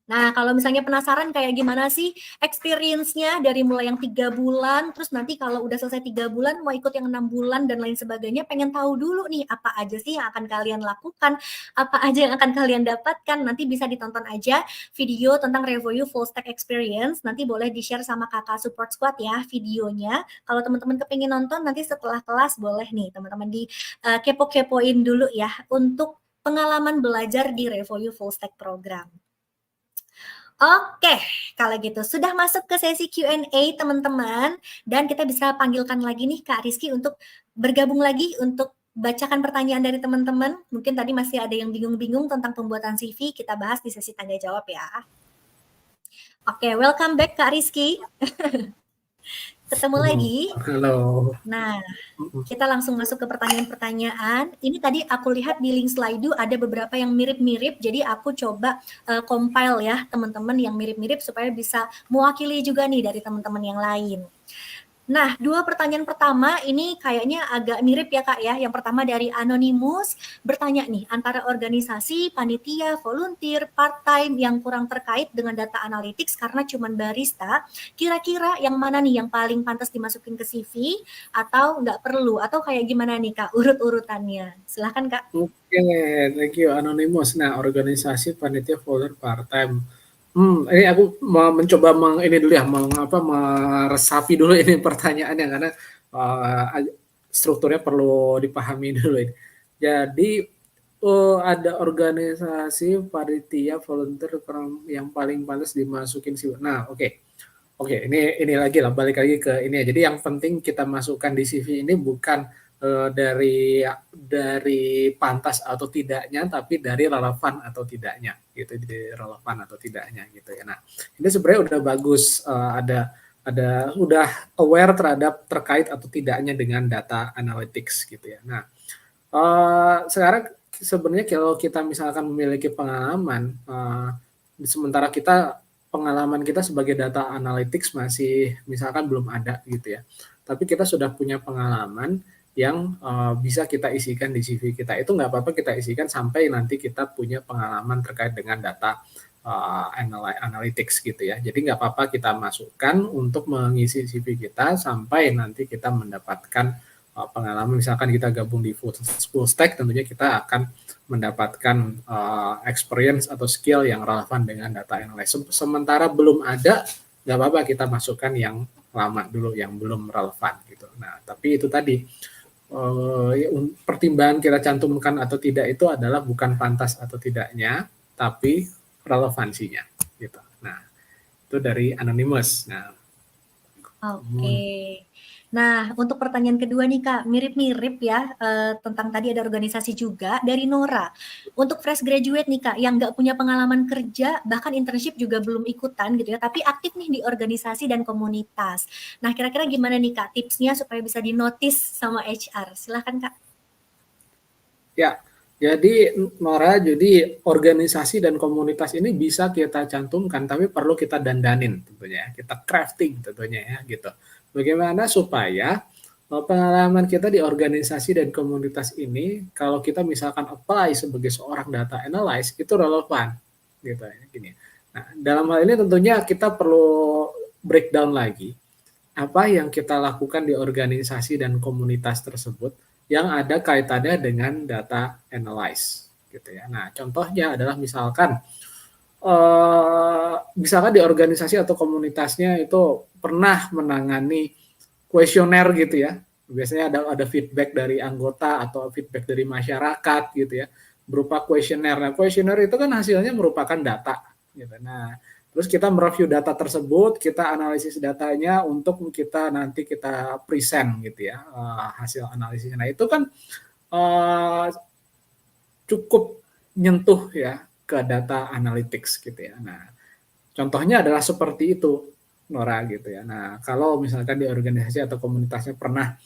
Nah, kalau misalnya penasaran kayak gimana sih experience-nya dari mulai yang 3 bulan, terus nanti kalau udah selesai 3 bulan, mau ikut yang 6 bulan dan lain sebagainya, pengen tahu dulu nih apa aja sih yang akan kalian lakukan, apa aja yang akan kalian dapatkan, nanti bisa ditonton aja video tentang Revoyu Full Stack Experience, nanti boleh di-share sama kakak support squad ya videonya. Kalau teman-teman kepingin nonton, nanti setelah kelas boleh nih teman-teman di kepo-kepoin dulu ya untuk pengalaman belajar di Revoyu Full Stack Program. Oke, kalau gitu sudah masuk ke sesi Q&A teman-teman dan kita bisa panggilkan lagi nih Kak Rizky untuk bergabung lagi untuk bacakan pertanyaan dari teman-teman. Mungkin tadi masih ada yang bingung-bingung tentang pembuatan CV, kita bahas di sesi tanya jawab ya. Oke, welcome back Kak Rizky. Ketemu lagi. Halo. Nah, kita langsung masuk ke pertanyaan-pertanyaan. Ini tadi aku lihat di link Slido ada beberapa yang mirip-mirip, jadi aku coba compile ya teman-teman yang mirip-mirip supaya bisa mewakili juga nih dari teman-teman yang lain. Nah, 2 pertanyaan pertama ini kayaknya agak mirip ya Kak ya. Yang pertama dari Anonymous, bertanya nih, antara organisasi, panitia, volunteer, part-time yang kurang terkait dengan data analytics karena cuman barista, kira-kira yang mana nih yang paling pantas dimasukin ke CV atau nggak perlu? Atau kayak gimana nih Kak urut-urutannya? Silahkan Kak. Oke, thank you Anonymous. Nah, organisasi, panitia, volunteer, part-time. Ini aku mau mencoba ini dulu ya, meresapi dulu ini pertanyaannya karena strukturnya perlu dipahami dulu ini. Jadi ada organisasi, panitia, volunteer yang paling pantas dimasukin sih. Nah, oke, ini lagi lah, balik lagi ke ini ya. Jadi yang penting kita masukkan di CV ini bukan dari pantas atau tidaknya, tapi dari relevan atau tidaknya, gitu. Dari relevan atau tidaknya, gitu ya. Nah, ini sebenarnya udah bagus, udah aware terkait atau tidaknya dengan data analytics, gitu ya. Nah, sekarang sebenarnya kalau kita misalkan memiliki pengalaman, sementara pengalaman kita sebagai data analytics masih misalkan belum ada gitu ya. Tapi kita sudah punya pengalaman yang bisa kita isikan di CV kita. Itu nggak apa-apa kita isikan sampai nanti kita punya pengalaman terkait dengan data analytics gitu ya. Jadi nggak apa-apa kita masukkan untuk mengisi CV kita sampai nanti kita mendapatkan pengalaman. Misalkan kita gabung di full stack, tentunya kita akan mendapatkan experience atau skill yang relevan dengan data analysis. Sementara belum ada, nggak apa-apa kita masukkan yang lama dulu, yang belum relevan gitu. Nah, tapi itu tadi pertimbangan kita cantumkan atau tidak itu adalah bukan pantas atau tidaknya, tapi relevansinya gitu. Nah, itu dari Anonymous. Nah, Oke. Nah, untuk pertanyaan kedua nih Kak, mirip-mirip ya, tentang tadi ada organisasi juga dari Nora. Untuk fresh graduate nih Kak, yang nggak punya pengalaman kerja, bahkan internship juga belum ikutan gitu ya, tapi aktif nih di organisasi dan komunitas. Nah, kira-kira gimana nih Kak tipsnya supaya bisa di-notice sama HR? Silahkan Kak. Ya, jadi Nora, jadi organisasi dan komunitas ini bisa kita cantumkan, tapi perlu kita dandanin tentunya, kita crafting tentunya ya gitu. Bagaimana supaya pengalaman kita di organisasi dan komunitas ini, kalau kita misalkan apply sebagai seorang data analyst itu relevan, gitu ya. Gini. Nah, dalam hal ini tentunya kita perlu breakdown lagi apa yang kita lakukan di organisasi dan komunitas tersebut yang ada kaitannya dengan data analyze gitu ya. Nah, contohnya adalah misalkan di organisasi atau komunitasnya itu pernah menangani kuesioner gitu ya. Biasanya ada feedback dari anggota atau feedback dari masyarakat gitu ya, berupa kuesioner. Nah, kuesioner itu kan hasilnya merupakan data gitu. Nah, terus kita mereview data tersebut, kita analisis datanya untuk nanti kita present gitu ya, hasil analisisnya. Nah, itu kan cukup nyentuh ya ke data analytics gitu ya. Nah, contohnya adalah seperti itu, Nora gitu ya. Nah, kalau misalkan di organisasi atau komunitasnya pernah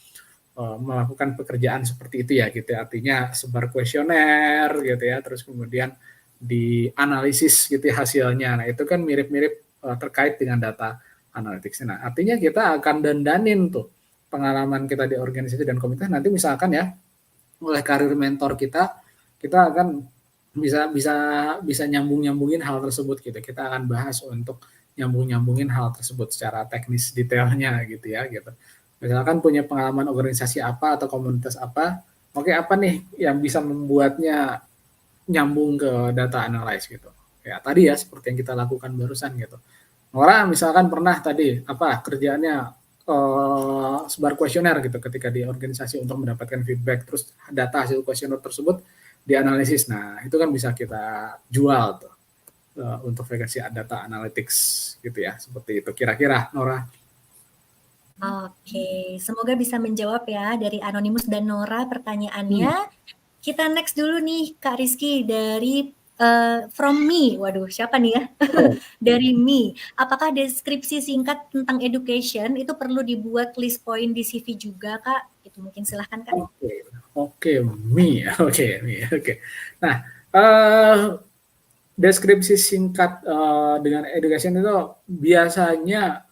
melakukan pekerjaan seperti itu ya gitu ya. Artinya sebar kuesioner gitu ya, terus kemudian dianalisis gitu ya hasilnya. Nah, itu kan mirip-mirip terkait dengan data analytics. Nah, artinya kita akan dandanin tuh pengalaman kita di organisasi dan komunitas. Nanti misalkan ya, oleh karir mentor kita akan bisa nyambungin hal tersebut gitu. Kita akan bahas untuk nyambungin hal tersebut secara teknis detailnya gitu ya gitu. Misalkan punya pengalaman organisasi apa atau komunitas apa, oke apa nih yang bisa membuatnya nyambung ke data analyze gitu. Ya tadi ya seperti yang kita lakukan barusan gitu. Orang misalkan pernah tadi kerjaannya sebar kuesioner gitu ketika di organisasi untuk mendapatkan feedback, terus data hasil kuesioner tersebut dianalisis. Nah, itu kan bisa kita jual tuh untuk frekuensi data analytics gitu ya. Seperti itu kira-kira Nora. Oke, semoga bisa menjawab ya dari Anonymous dan Nora pertanyaannya. Kita next dulu nih Kak Rizky dari from me. Waduh, siapa nih ya? Dari me. Apakah deskripsi singkat tentang education itu perlu dibuat list point di CV juga, Kak? Itu mungkin silahkan, Kak. Oke, me. Oke. Nah, deskripsi singkat dengan education itu biasanya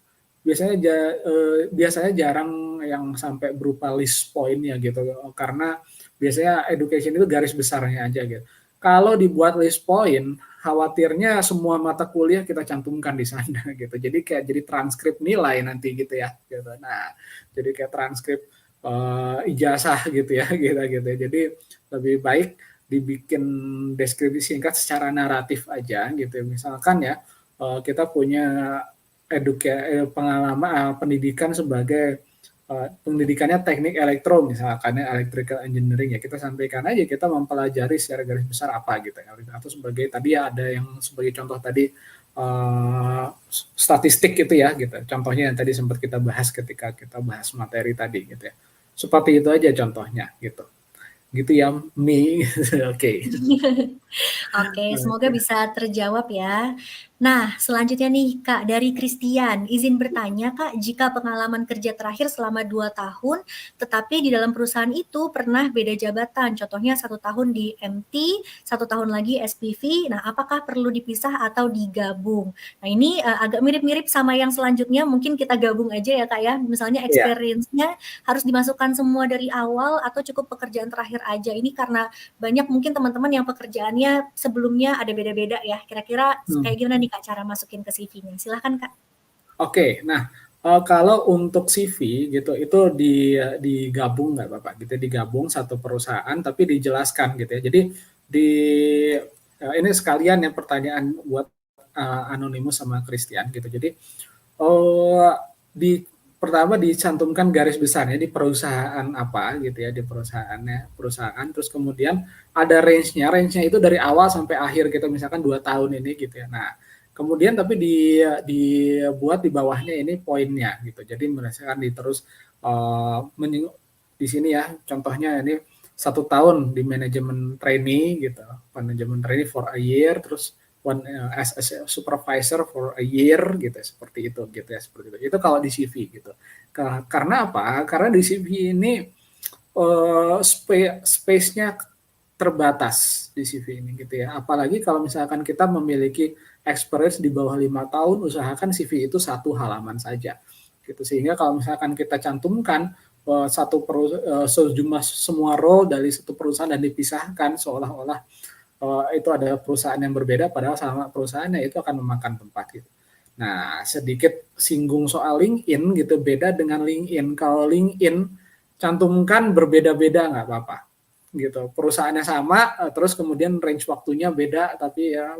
jarang yang sampai berupa list point ya gitu, karena biasanya education itu garis besarnya aja gitu. Kalau dibuat list point, khawatirnya semua mata kuliah kita cantumkan di sana gitu. Jadi jadi transkrip nilai nanti gitu ya. Gitu. Nah, jadi kayak transkrip ijazah gitu ya, gitu. Jadi lebih baik dibikin deskripsi singkat secara naratif aja gitu. Misalkan ya kita punya pengalaman pendidikan sebagai pendidikannya teknik elektro misalkan ya electrical engineering ya, kita sampaikan aja kita mempelajari secara garis besar apa gitu ya, atau sebagai tadi ya ada yang sebagai contoh tadi statistik gitu ya gitu, contohnya yang tadi sempat kita bahas ketika kita bahas materi tadi gitu ya, seperti itu aja contohnya gitu ya Mi. Oke. Oke, semoga bisa terjawab ya. Nah, selanjutnya nih Kak, dari Christian, izin bertanya Kak, jika pengalaman kerja terakhir selama 2 tahun, tetapi di dalam perusahaan itu pernah beda jabatan, contohnya 1 tahun di MT, 1 tahun lagi SPV, nah apakah perlu dipisah atau digabung? Nah ini agak mirip-mirip sama yang selanjutnya, mungkin kita gabung aja ya Kak ya, misalnya experience-nya harus dimasukkan semua dari awal atau cukup pekerjaan terakhir aja, ini karena banyak mungkin teman-teman yang pekerjaannya sebelumnya ada beda-beda ya, kira-kira kayak gimana nih Kak cara masukin ke CV-nya? Silahkan Kak. Oke, nah kalau untuk CV gitu itu digabung nggak Bapak? Gitu digabung satu perusahaan tapi dijelaskan gitu ya. Jadi ini sekalian ya pertanyaan buat Anonymous sama Christian gitu. Jadi pertama dicantumkan garis besarnya di perusahaan apa gitu ya, di perusahaan terus kemudian ada range-nya itu dari awal sampai akhir gitu, misalkan 2 tahun ini gitu ya. Nah, Kemudian tapi dibuat di bawahnya ini poinnya gitu. Jadi misalkan terus di sini ya contohnya ini 1 tahun di manajemen trainee gitu, manajemen trainee for a year, terus as a supervisor for a year gitu, seperti itu gitu ya, seperti itu. Itu kalau di CV gitu. Karena apa? Karena di CV ini space-nya terbatas di CV ini gitu ya. Apalagi kalau misalkan kita memiliki experience di bawah 5 tahun, usahakan CV itu 1 halaman saja. Gitu. Sehingga kalau misalkan kita cantumkan sejumlah semua role dari satu perusahaan dan dipisahkan seolah-olah itu ada perusahaan yang berbeda, padahal sama perusahaannya, itu akan memakan tempat gitu. Nah, sedikit singgung soal LinkedIn gitu, beda dengan LinkedIn. Kalau LinkedIn cantumkan berbeda-beda nggak apa-apa gitu, perusahaannya sama, terus kemudian range waktunya beda, tapi ya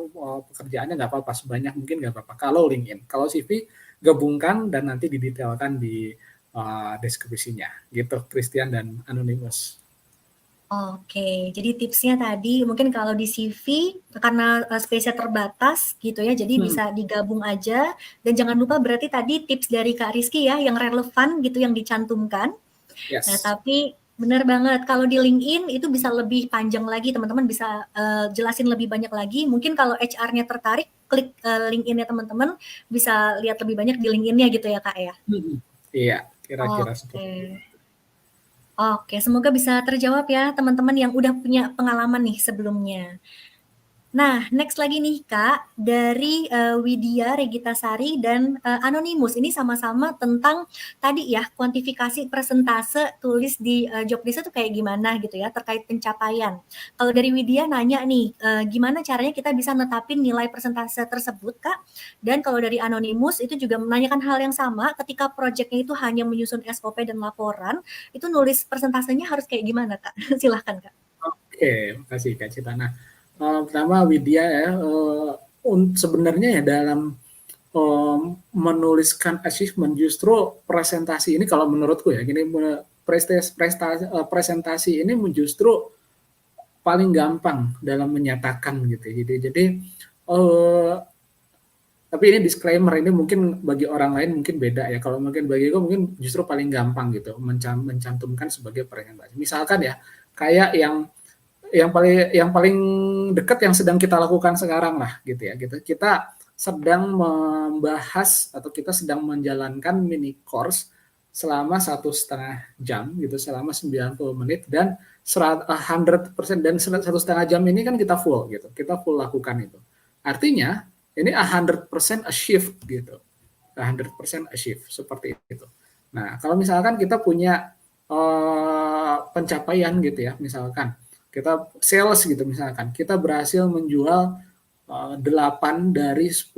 pekerjaannya nggak apa-apa, sebanyak mungkin nggak apa-apa. Kalau LinkedIn, kalau CV gabungkan dan nanti didetailkan di deskripsinya gitu, Christian dan Anonymous. Oke, jadi tipsnya tadi mungkin kalau di CV karena space-nya terbatas gitu ya, jadi bisa digabung aja. Dan jangan lupa berarti tadi tips dari Kak Rizky ya, yang relevan gitu yang dicantumkan. Yes. Nah, tapi benar banget kalau di LinkedIn itu bisa lebih panjang lagi, teman-teman bisa jelasin lebih banyak lagi. Mungkin kalau HR-nya tertarik, klik LinkedIn-nya teman-teman, bisa lihat lebih banyak di LinkedIn-nya gitu ya Kak ya. Iya, kira-kira seperti itu. Oke, semoga bisa terjawab ya teman-teman yang udah punya pengalaman nih sebelumnya. Nah, next lagi nih Kak, dari Widya Regitasari dan Anonymous. Ini sama-sama tentang tadi ya, kuantifikasi persentase tulis di job list itu kayak gimana gitu ya, terkait pencapaian. Kalau dari Widya nanya nih, gimana caranya kita bisa netapin nilai persentase tersebut Kak? Dan kalau dari Anonymous itu juga menanyakan hal yang sama, ketika proyeknya itu hanya menyusun SOP dan laporan, itu nulis persentasenya harus kayak gimana Kak? Silahkan Kak. Oke, makasih Kak Cita. Nah, pertama Widya ya, sebenarnya ya dalam menuliskan achievement, justru presentasi ini kalau menurutku ya, gini, presentasi ini justru paling gampang dalam menyatakan gitu. Jadi tapi ini disclaimer, ini mungkin bagi orang lain mungkin beda ya. Kalau mungkin bagi gue mungkin justru paling gampang gitu mencantumkan sebagai presentasi. Misalkan ya, kayak yang paling dekat yang sedang kita lakukan sekarang lah gitu ya. Kita sedang membahas atau kita sedang menjalankan mini course selama 1,5 jam gitu, selama 90 menit dan 100% dan 1,5 jam ini kan kita full gitu. Kita full lakukan itu. Artinya ini 100% achieve gitu. 100% achieve seperti itu. Nah, kalau misalkan kita punya pencapaian gitu ya, misalkan kita sales gitu misalkan, kita berhasil menjual 8 dari 10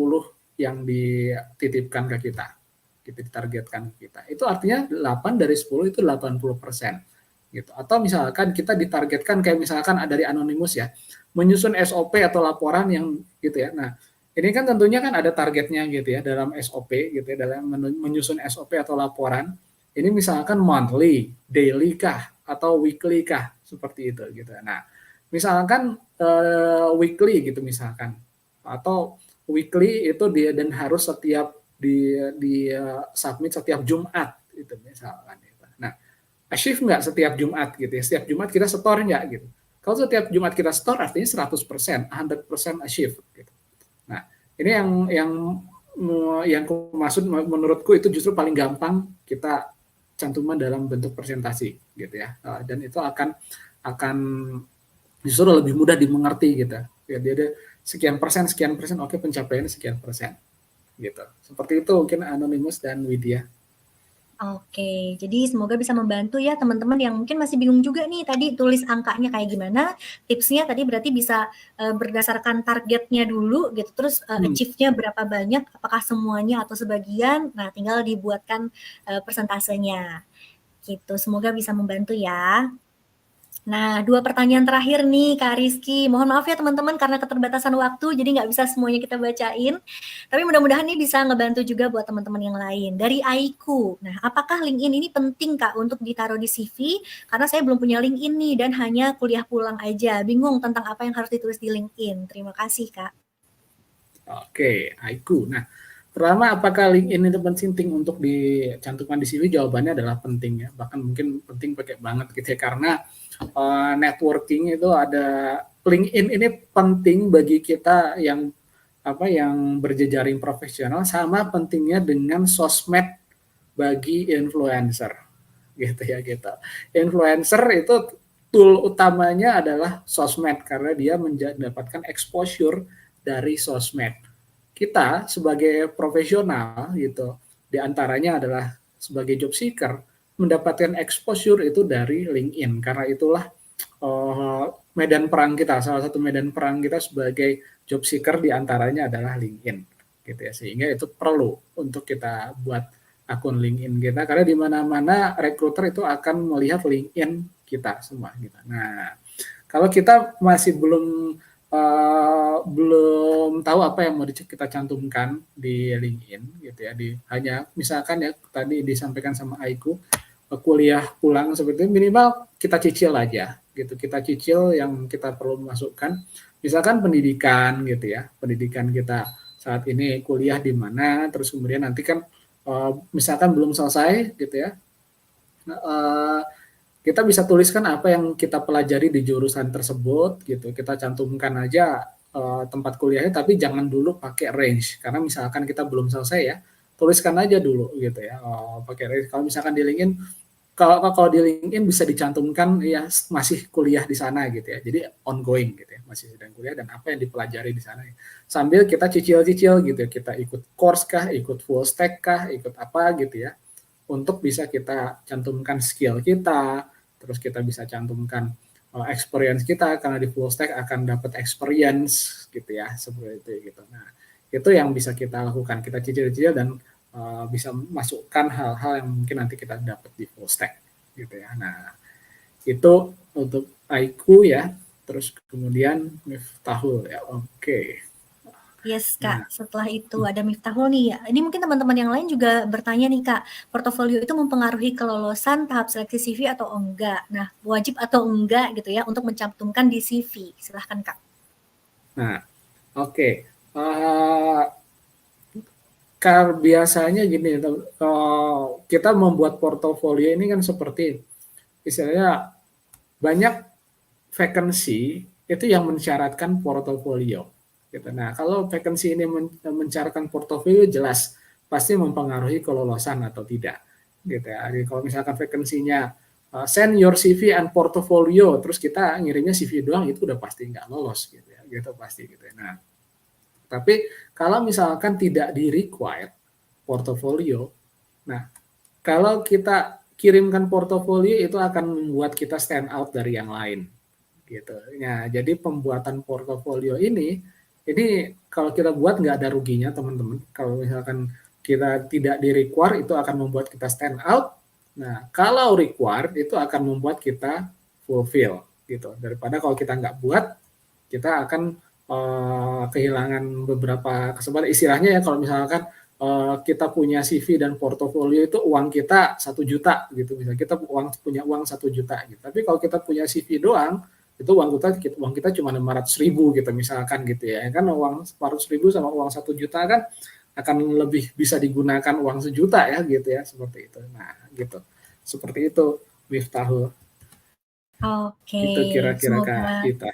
yang dititipkan ke kita, gitu, ditargetkan ke kita. Itu artinya 8 dari 10 itu 80%. Gitu. Atau misalkan kita ditargetkan kayak misalkan ada dari Anonymous ya, menyusun SOP atau laporan yang gitu ya. Nah, ini kan tentunya kan ada targetnya gitu ya dalam SOP gitu ya, dalam menyusun SOP atau laporan. Ini misalkan monthly, daily kah, atau weekly kah, seperti itu gitu. Nah, misalkan weekly gitu misalkan, atau weekly itu dia dan harus setiap di submit setiap Jumat itu misalkan. Nah, achieve nggak setiap Jumat gitu ya? Setiap Jumat kita store nggak gitu? Kalau setiap Jumat kita store artinya 100%, 100% achieve gitu. Nah, ini yang maksud menurutku itu justru paling gampang kita cantuman dalam bentuk presentasi gitu ya, dan itu akan justru lebih mudah dimengerti gitu ya. Dia sekian persen, oke, pencapaiannya sekian persen gitu. Seperti itu mungkin Anonymous dan Widya. Oke, jadi semoga bisa membantu ya teman-teman yang mungkin masih bingung juga nih tadi tulis angkanya kayak gimana. Tipsnya tadi berarti bisa berdasarkan targetnya dulu gitu, terus achieve-nya berapa banyak, apakah semuanya atau sebagian. Nah, tinggal dibuatkan persentasenya. Gitu, semoga bisa membantu ya. Nah, 2 pertanyaan terakhir nih Kak Rizky. Mohon maaf ya teman-teman karena keterbatasan waktu, jadi nggak bisa semuanya kita bacain. Tapi mudah-mudahan ini bisa ngebantu juga buat teman-teman yang lain. Dari Aiku, nah apakah LinkedIn ini penting Kak untuk ditaruh di CV? Karena saya belum punya LinkedIn nih dan hanya kuliah pulang aja. Bingung tentang apa yang harus ditulis di LinkedIn. Terima kasih Kak. Oke, Aiku. Nah, pertama, apakah LinkedIn itu penting untuk dicantumkan di CV? Jawabannya adalah penting ya, bahkan mungkin penting pakai banget gitu ya, karena networking itu ada, LinkedIn ini penting bagi kita yang berjejaring profesional, sama pentingnya dengan sosmed bagi influencer gitu ya gitu. Influencer itu tool utamanya adalah sosmed karena dia mendapatkan exposure dari sosmed. Kita sebagai profesional gitu, diantaranya adalah sebagai job seeker, mendapatkan exposure itu dari LinkedIn. Karena itulah medan perang kita, salah satu medan perang kita sebagai job seeker diantaranya adalah LinkedIn. Gitu ya, sehingga itu perlu untuk kita buat akun LinkedIn kita, karena di mana-mana recruiter itu akan melihat LinkedIn kita semua. Gitu. Nah, kalau kita masih belum tahu apa yang mau kita cantumkan di LinkedIn gitu ya, hanya misalkan ya tadi disampaikan sama Aiku, kuliah pulang seperti itu, minimal kita cicil aja gitu, kita cicil yang kita perlu masukkan, misalkan pendidikan gitu ya, pendidikan kita saat ini kuliah di mana, terus kemudian nanti kan misalkan belum selesai gitu ya, kita bisa tuliskan apa yang kita pelajari di jurusan tersebut gitu. Kita cantumkan aja tempat kuliahnya, tapi jangan dulu pakai range karena misalkan kita belum selesai ya, tuliskan aja dulu gitu ya. Pakai range. Kalau misalkan di LinkedIn, kalau di LinkedIn bisa dicantumkan ya masih kuliah di sana gitu ya. Jadi ongoing gitu ya, masih sedang kuliah dan apa yang dipelajari di sana. Sambil kita cicil-cicil gitu ya, kita ikut course kah, ikut full stack kah, ikut apa gitu ya. Untuk bisa kita cantumkan skill kita, terus kita bisa cantumkan experience kita, karena di full stack akan dapat experience gitu ya, seperti itu gitu. Nah, itu yang bisa kita lakukan, kita cicil-cicil dan bisa masukkan hal-hal yang mungkin nanti kita dapat di full stack gitu ya. Nah, itu untuk Aiku ya, terus kemudian Miftahul ya. Oke. Yes, Nah, Kak. Setelah itu ada Miftahul nih. Ini mungkin teman-teman yang lain juga bertanya nih, Kak. Portofolio itu mempengaruhi kelolosan tahap seleksi CV atau enggak? Nah, wajib atau enggak gitu ya untuk mencantumkan di CV? Silahkan, Kak. nah, oke. Biasanya gini, kita membuat portofolio ini kan seperti istilahnya banyak vacancy itu yang mensyaratkan portofolio. Gitu. Nah, kalau vacancy ini mensyaratkan portofolio, jelas pasti mempengaruhi kelolosan atau tidak. Gitu ya. Jadi kalau misalkan vacancy-nya send your CV and portfolio, terus kita ngirimnya CV doang, itu udah pasti nggak lolos gitu ya. Gitu pasti gitu ya. Nah, tapi kalau misalkan tidak di-require portofolio, nah kalau kita kirimkan portofolio itu akan membuat kita stand out dari yang lain. Gitu. Ya, jadi pembuatan portofolio ini kalau kita buat nggak ada ruginya teman-teman. Kalau misalkan kita tidak di-require itu akan membuat kita stand out. Nah, kalau required itu akan membuat kita fulfill gitu. Daripada kalau kita nggak buat, kita akan kehilangan beberapa kesempatan. Istilahnya ya kalau misalkan kita punya CV dan portofolio itu uang kita 1 juta gitu, misalnya kita punya uang 1 juta gitu. Tapi kalau kita punya CV doang, itu uang kita cuma 500.000 gitu misalkan gitu ya. Kan uang 400.000 sama uang 1 juta kan akan lebih bisa digunakan uang 1 juta ya gitu ya, seperti itu. Nah, gitu. Seperti itu Miftahul. Oke, Itu kira-kira Kak semoga kita.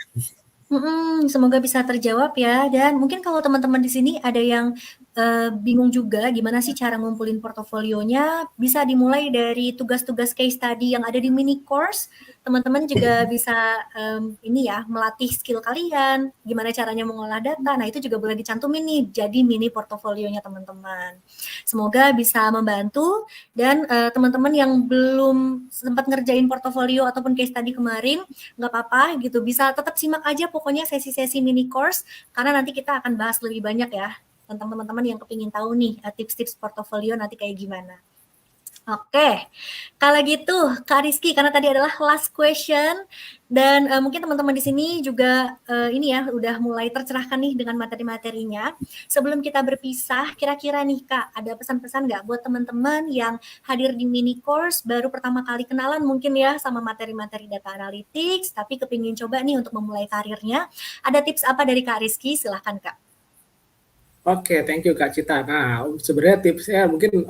Semoga bisa terjawab ya. Dan mungkin kalau teman-teman di sini ada yang bingung juga gimana sih cara ngumpulin portofolionya, bisa dimulai dari tugas-tugas case study yang ada di mini course. Teman-teman juga bisa ini ya, melatih skill kalian, gimana caranya mengolah data. Nah, itu juga boleh dicantumin nih jadi mini portofolionya teman-teman. Semoga bisa membantu. Dan teman-teman yang belum sempat ngerjain portofolio ataupun case study kemarin, nggak apa-apa gitu, bisa tetap simak aja pokoknya sesi-sesi mini course, karena nanti kita akan bahas lebih banyak ya tentang teman-teman yang kepingin tahu nih tips-tips portofolio nanti kayak gimana. Oke, kalau gitu Kak Rizky, karena tadi adalah last question dan mungkin teman-teman di sini juga ini ya udah mulai tercerahkan nih dengan materi-materinya. Sebelum kita berpisah, kira-kira nih Kak, ada pesan-pesan nggak buat teman-teman yang hadir di mini course baru pertama kali kenalan mungkin ya sama materi-materi data analytics, tapi kepingin coba nih untuk memulai karirnya. Ada tips apa dari Kak Rizky? Silahkan Kak. Oke, thank you Kak Cita. Nah, sebenarnya tipsnya mungkin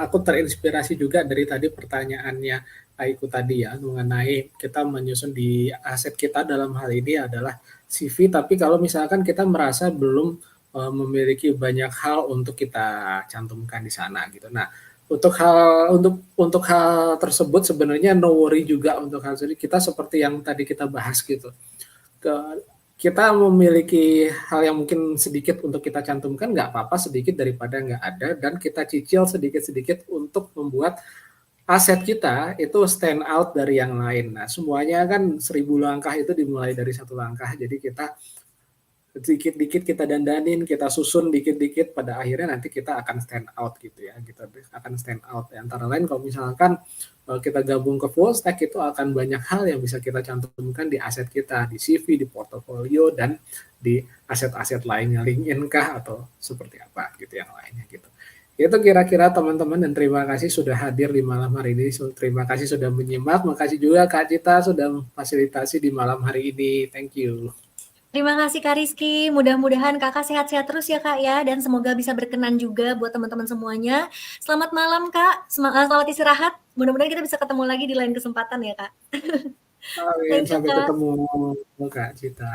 aku terinspirasi juga dari tadi pertanyaannya Aiku tadi ya, mengenai kita menyusun di aset kita dalam hal ini adalah CV, tapi kalau misalkan kita merasa belum memiliki banyak hal untuk kita cantumkan di sana gitu. Nah, untuk hal tersebut sebenarnya no worry juga untuk hal ini, kita seperti yang tadi kita bahas gitu. Kita memiliki hal yang mungkin sedikit untuk kita cantumkan, nggak apa-apa sedikit daripada nggak ada, dan kita cicil sedikit-sedikit untuk membuat aset kita itu stand out dari yang lain. Nah, semuanya kan 1000 langkah itu dimulai dari satu langkah, jadi kita dikit-dikit kita dandanin, kita susun dikit-dikit, pada akhirnya nanti kita akan stand out gitu ya, kita akan stand out. Antara lain kalau misalkan kita gabung ke full stack, itu akan banyak hal yang bisa kita cantumkan di aset kita, di CV, di portofolio, dan di aset-aset lainnya, LinkedIn kah atau seperti apa gitu yang lainnya gitu. Itu kira-kira teman-teman, dan terima kasih sudah hadir di malam hari ini, terima kasih sudah menyimak, makasih juga Kak Cita sudah memfasilitasi di malam hari ini, thank you. Terima kasih Kak Rizky, mudah-mudahan Kakak sehat-sehat terus ya Kak ya, dan semoga bisa berkenan juga buat teman-teman semuanya. Selamat malam Kak, selamat istirahat, mudah-mudahan kita bisa ketemu lagi di lain kesempatan ya Kak. Amin, Thank you sampai Kak. ketemu Kak Cita.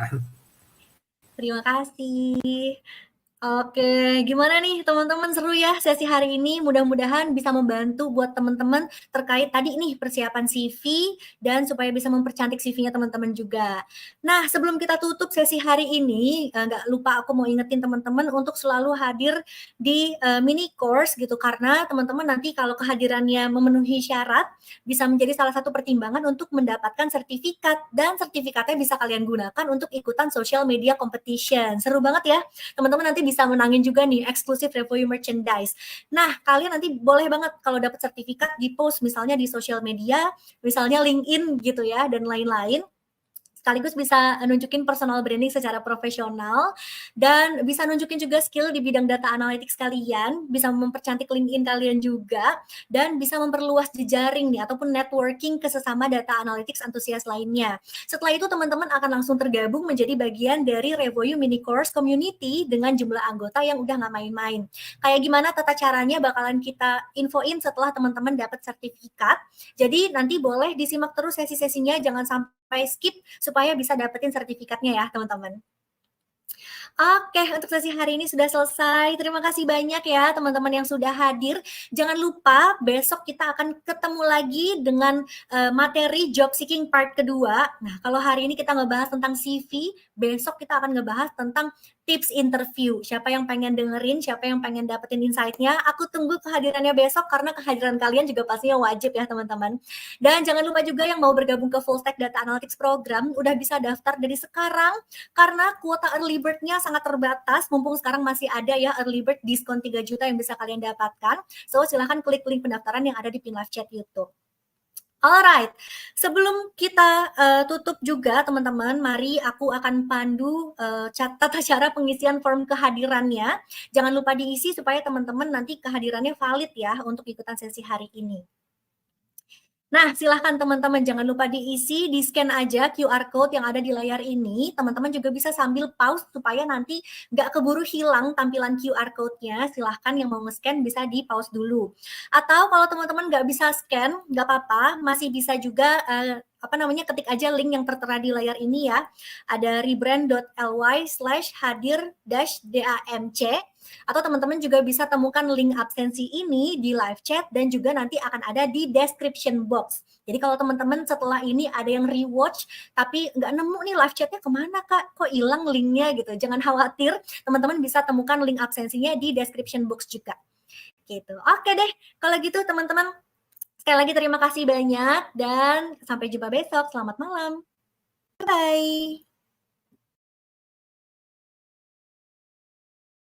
Terima kasih. Oke, gimana nih teman-teman, seru ya sesi hari ini, mudah-mudahan bisa membantu buat teman-teman terkait tadi nih persiapan CV dan supaya bisa mempercantik CV-nya teman-teman juga. Nah, sebelum kita tutup sesi hari ini, nggak lupa aku mau ingetin teman-teman untuk selalu hadir di mini course gitu, karena teman-teman nanti kalau kehadirannya memenuhi syarat bisa menjadi salah satu pertimbangan untuk mendapatkan sertifikat, dan sertifikatnya bisa kalian gunakan untuk ikutan social media competition. Seru banget ya teman-teman, nanti bisa menangin juga nih eksklusif Revoyu merchandise. Nah, kalian nanti boleh banget kalau dapat sertifikat di post misalnya di sosial media, misalnya LinkedIn gitu ya, dan lain-lain. Sekaligus bisa nunjukin personal branding secara profesional, dan bisa nunjukin juga skill di bidang data analytics kalian, bisa mempercantik LinkedIn kalian juga, dan bisa memperluas jejaring nih ataupun networking ke sesama data analytics antusias lainnya. Setelah itu teman-teman akan langsung tergabung menjadi bagian dari Revoyu Mini Course Community dengan jumlah anggota yang udah nggak main-main. Kayak gimana tata caranya bakalan kita infoin setelah teman-teman dapat sertifikat. Jadi nanti boleh disimak terus sesi-sesinya, jangan sampai skip supaya bisa dapetin sertifikatnya ya teman-teman. Oke, untuk sesi hari ini sudah selesai. Terima kasih banyak ya teman-teman yang sudah hadir. Jangan lupa besok kita akan ketemu lagi dengan materi job seeking part kedua. Nah, kalau hari ini kita ngebahas tentang CV, besok kita akan ngebahas tentang tips interview. Siapa yang pengen dengerin, siapa yang pengen dapetin insight-nya, aku tunggu kehadirannya besok, karena kehadiran kalian juga pastinya wajib ya teman-teman. Dan jangan lupa juga yang mau bergabung ke Full Stack Data Analytics Program, udah bisa daftar dari sekarang, karena kuota early bird-nya sangat terbatas, mumpung sekarang masih ada ya early bird diskon 3 juta yang bisa kalian dapatkan. So, silahkan klik link pendaftaran yang ada di pin live chat YouTube. Alright, sebelum kita tutup juga teman-teman, mari aku akan pandu tata cara pengisian form kehadirannya. Jangan lupa diisi supaya teman-teman nanti kehadirannya valid ya untuk ikutan sesi hari ini. Nah, silahkan teman-teman, jangan lupa diisi, di-scan aja QR code yang ada di layar ini. Teman-teman juga bisa sambil pause supaya nanti nggak keburu hilang tampilan QR code-nya. Silahkan yang mau nge-scan bisa di-pause dulu. Atau kalau teman-teman nggak bisa scan, nggak apa-apa, masih bisa juga ketik aja link yang tertera di layar ini ya. Ada rebrand.ly/hadir-damc. Atau teman-teman juga bisa temukan link absensi ini di live chat, dan juga nanti akan ada di description box. Jadi kalau teman-teman setelah ini ada yang rewatch tapi nggak nemu nih live chatnya kemana Kak, kok hilang linknya gitu, jangan khawatir, teman-teman bisa temukan link absensinya di description box juga. Gitu. Oke deh, kalau gitu teman-teman, sekali lagi terima kasih banyak dan sampai jumpa besok. Selamat malam. Bye.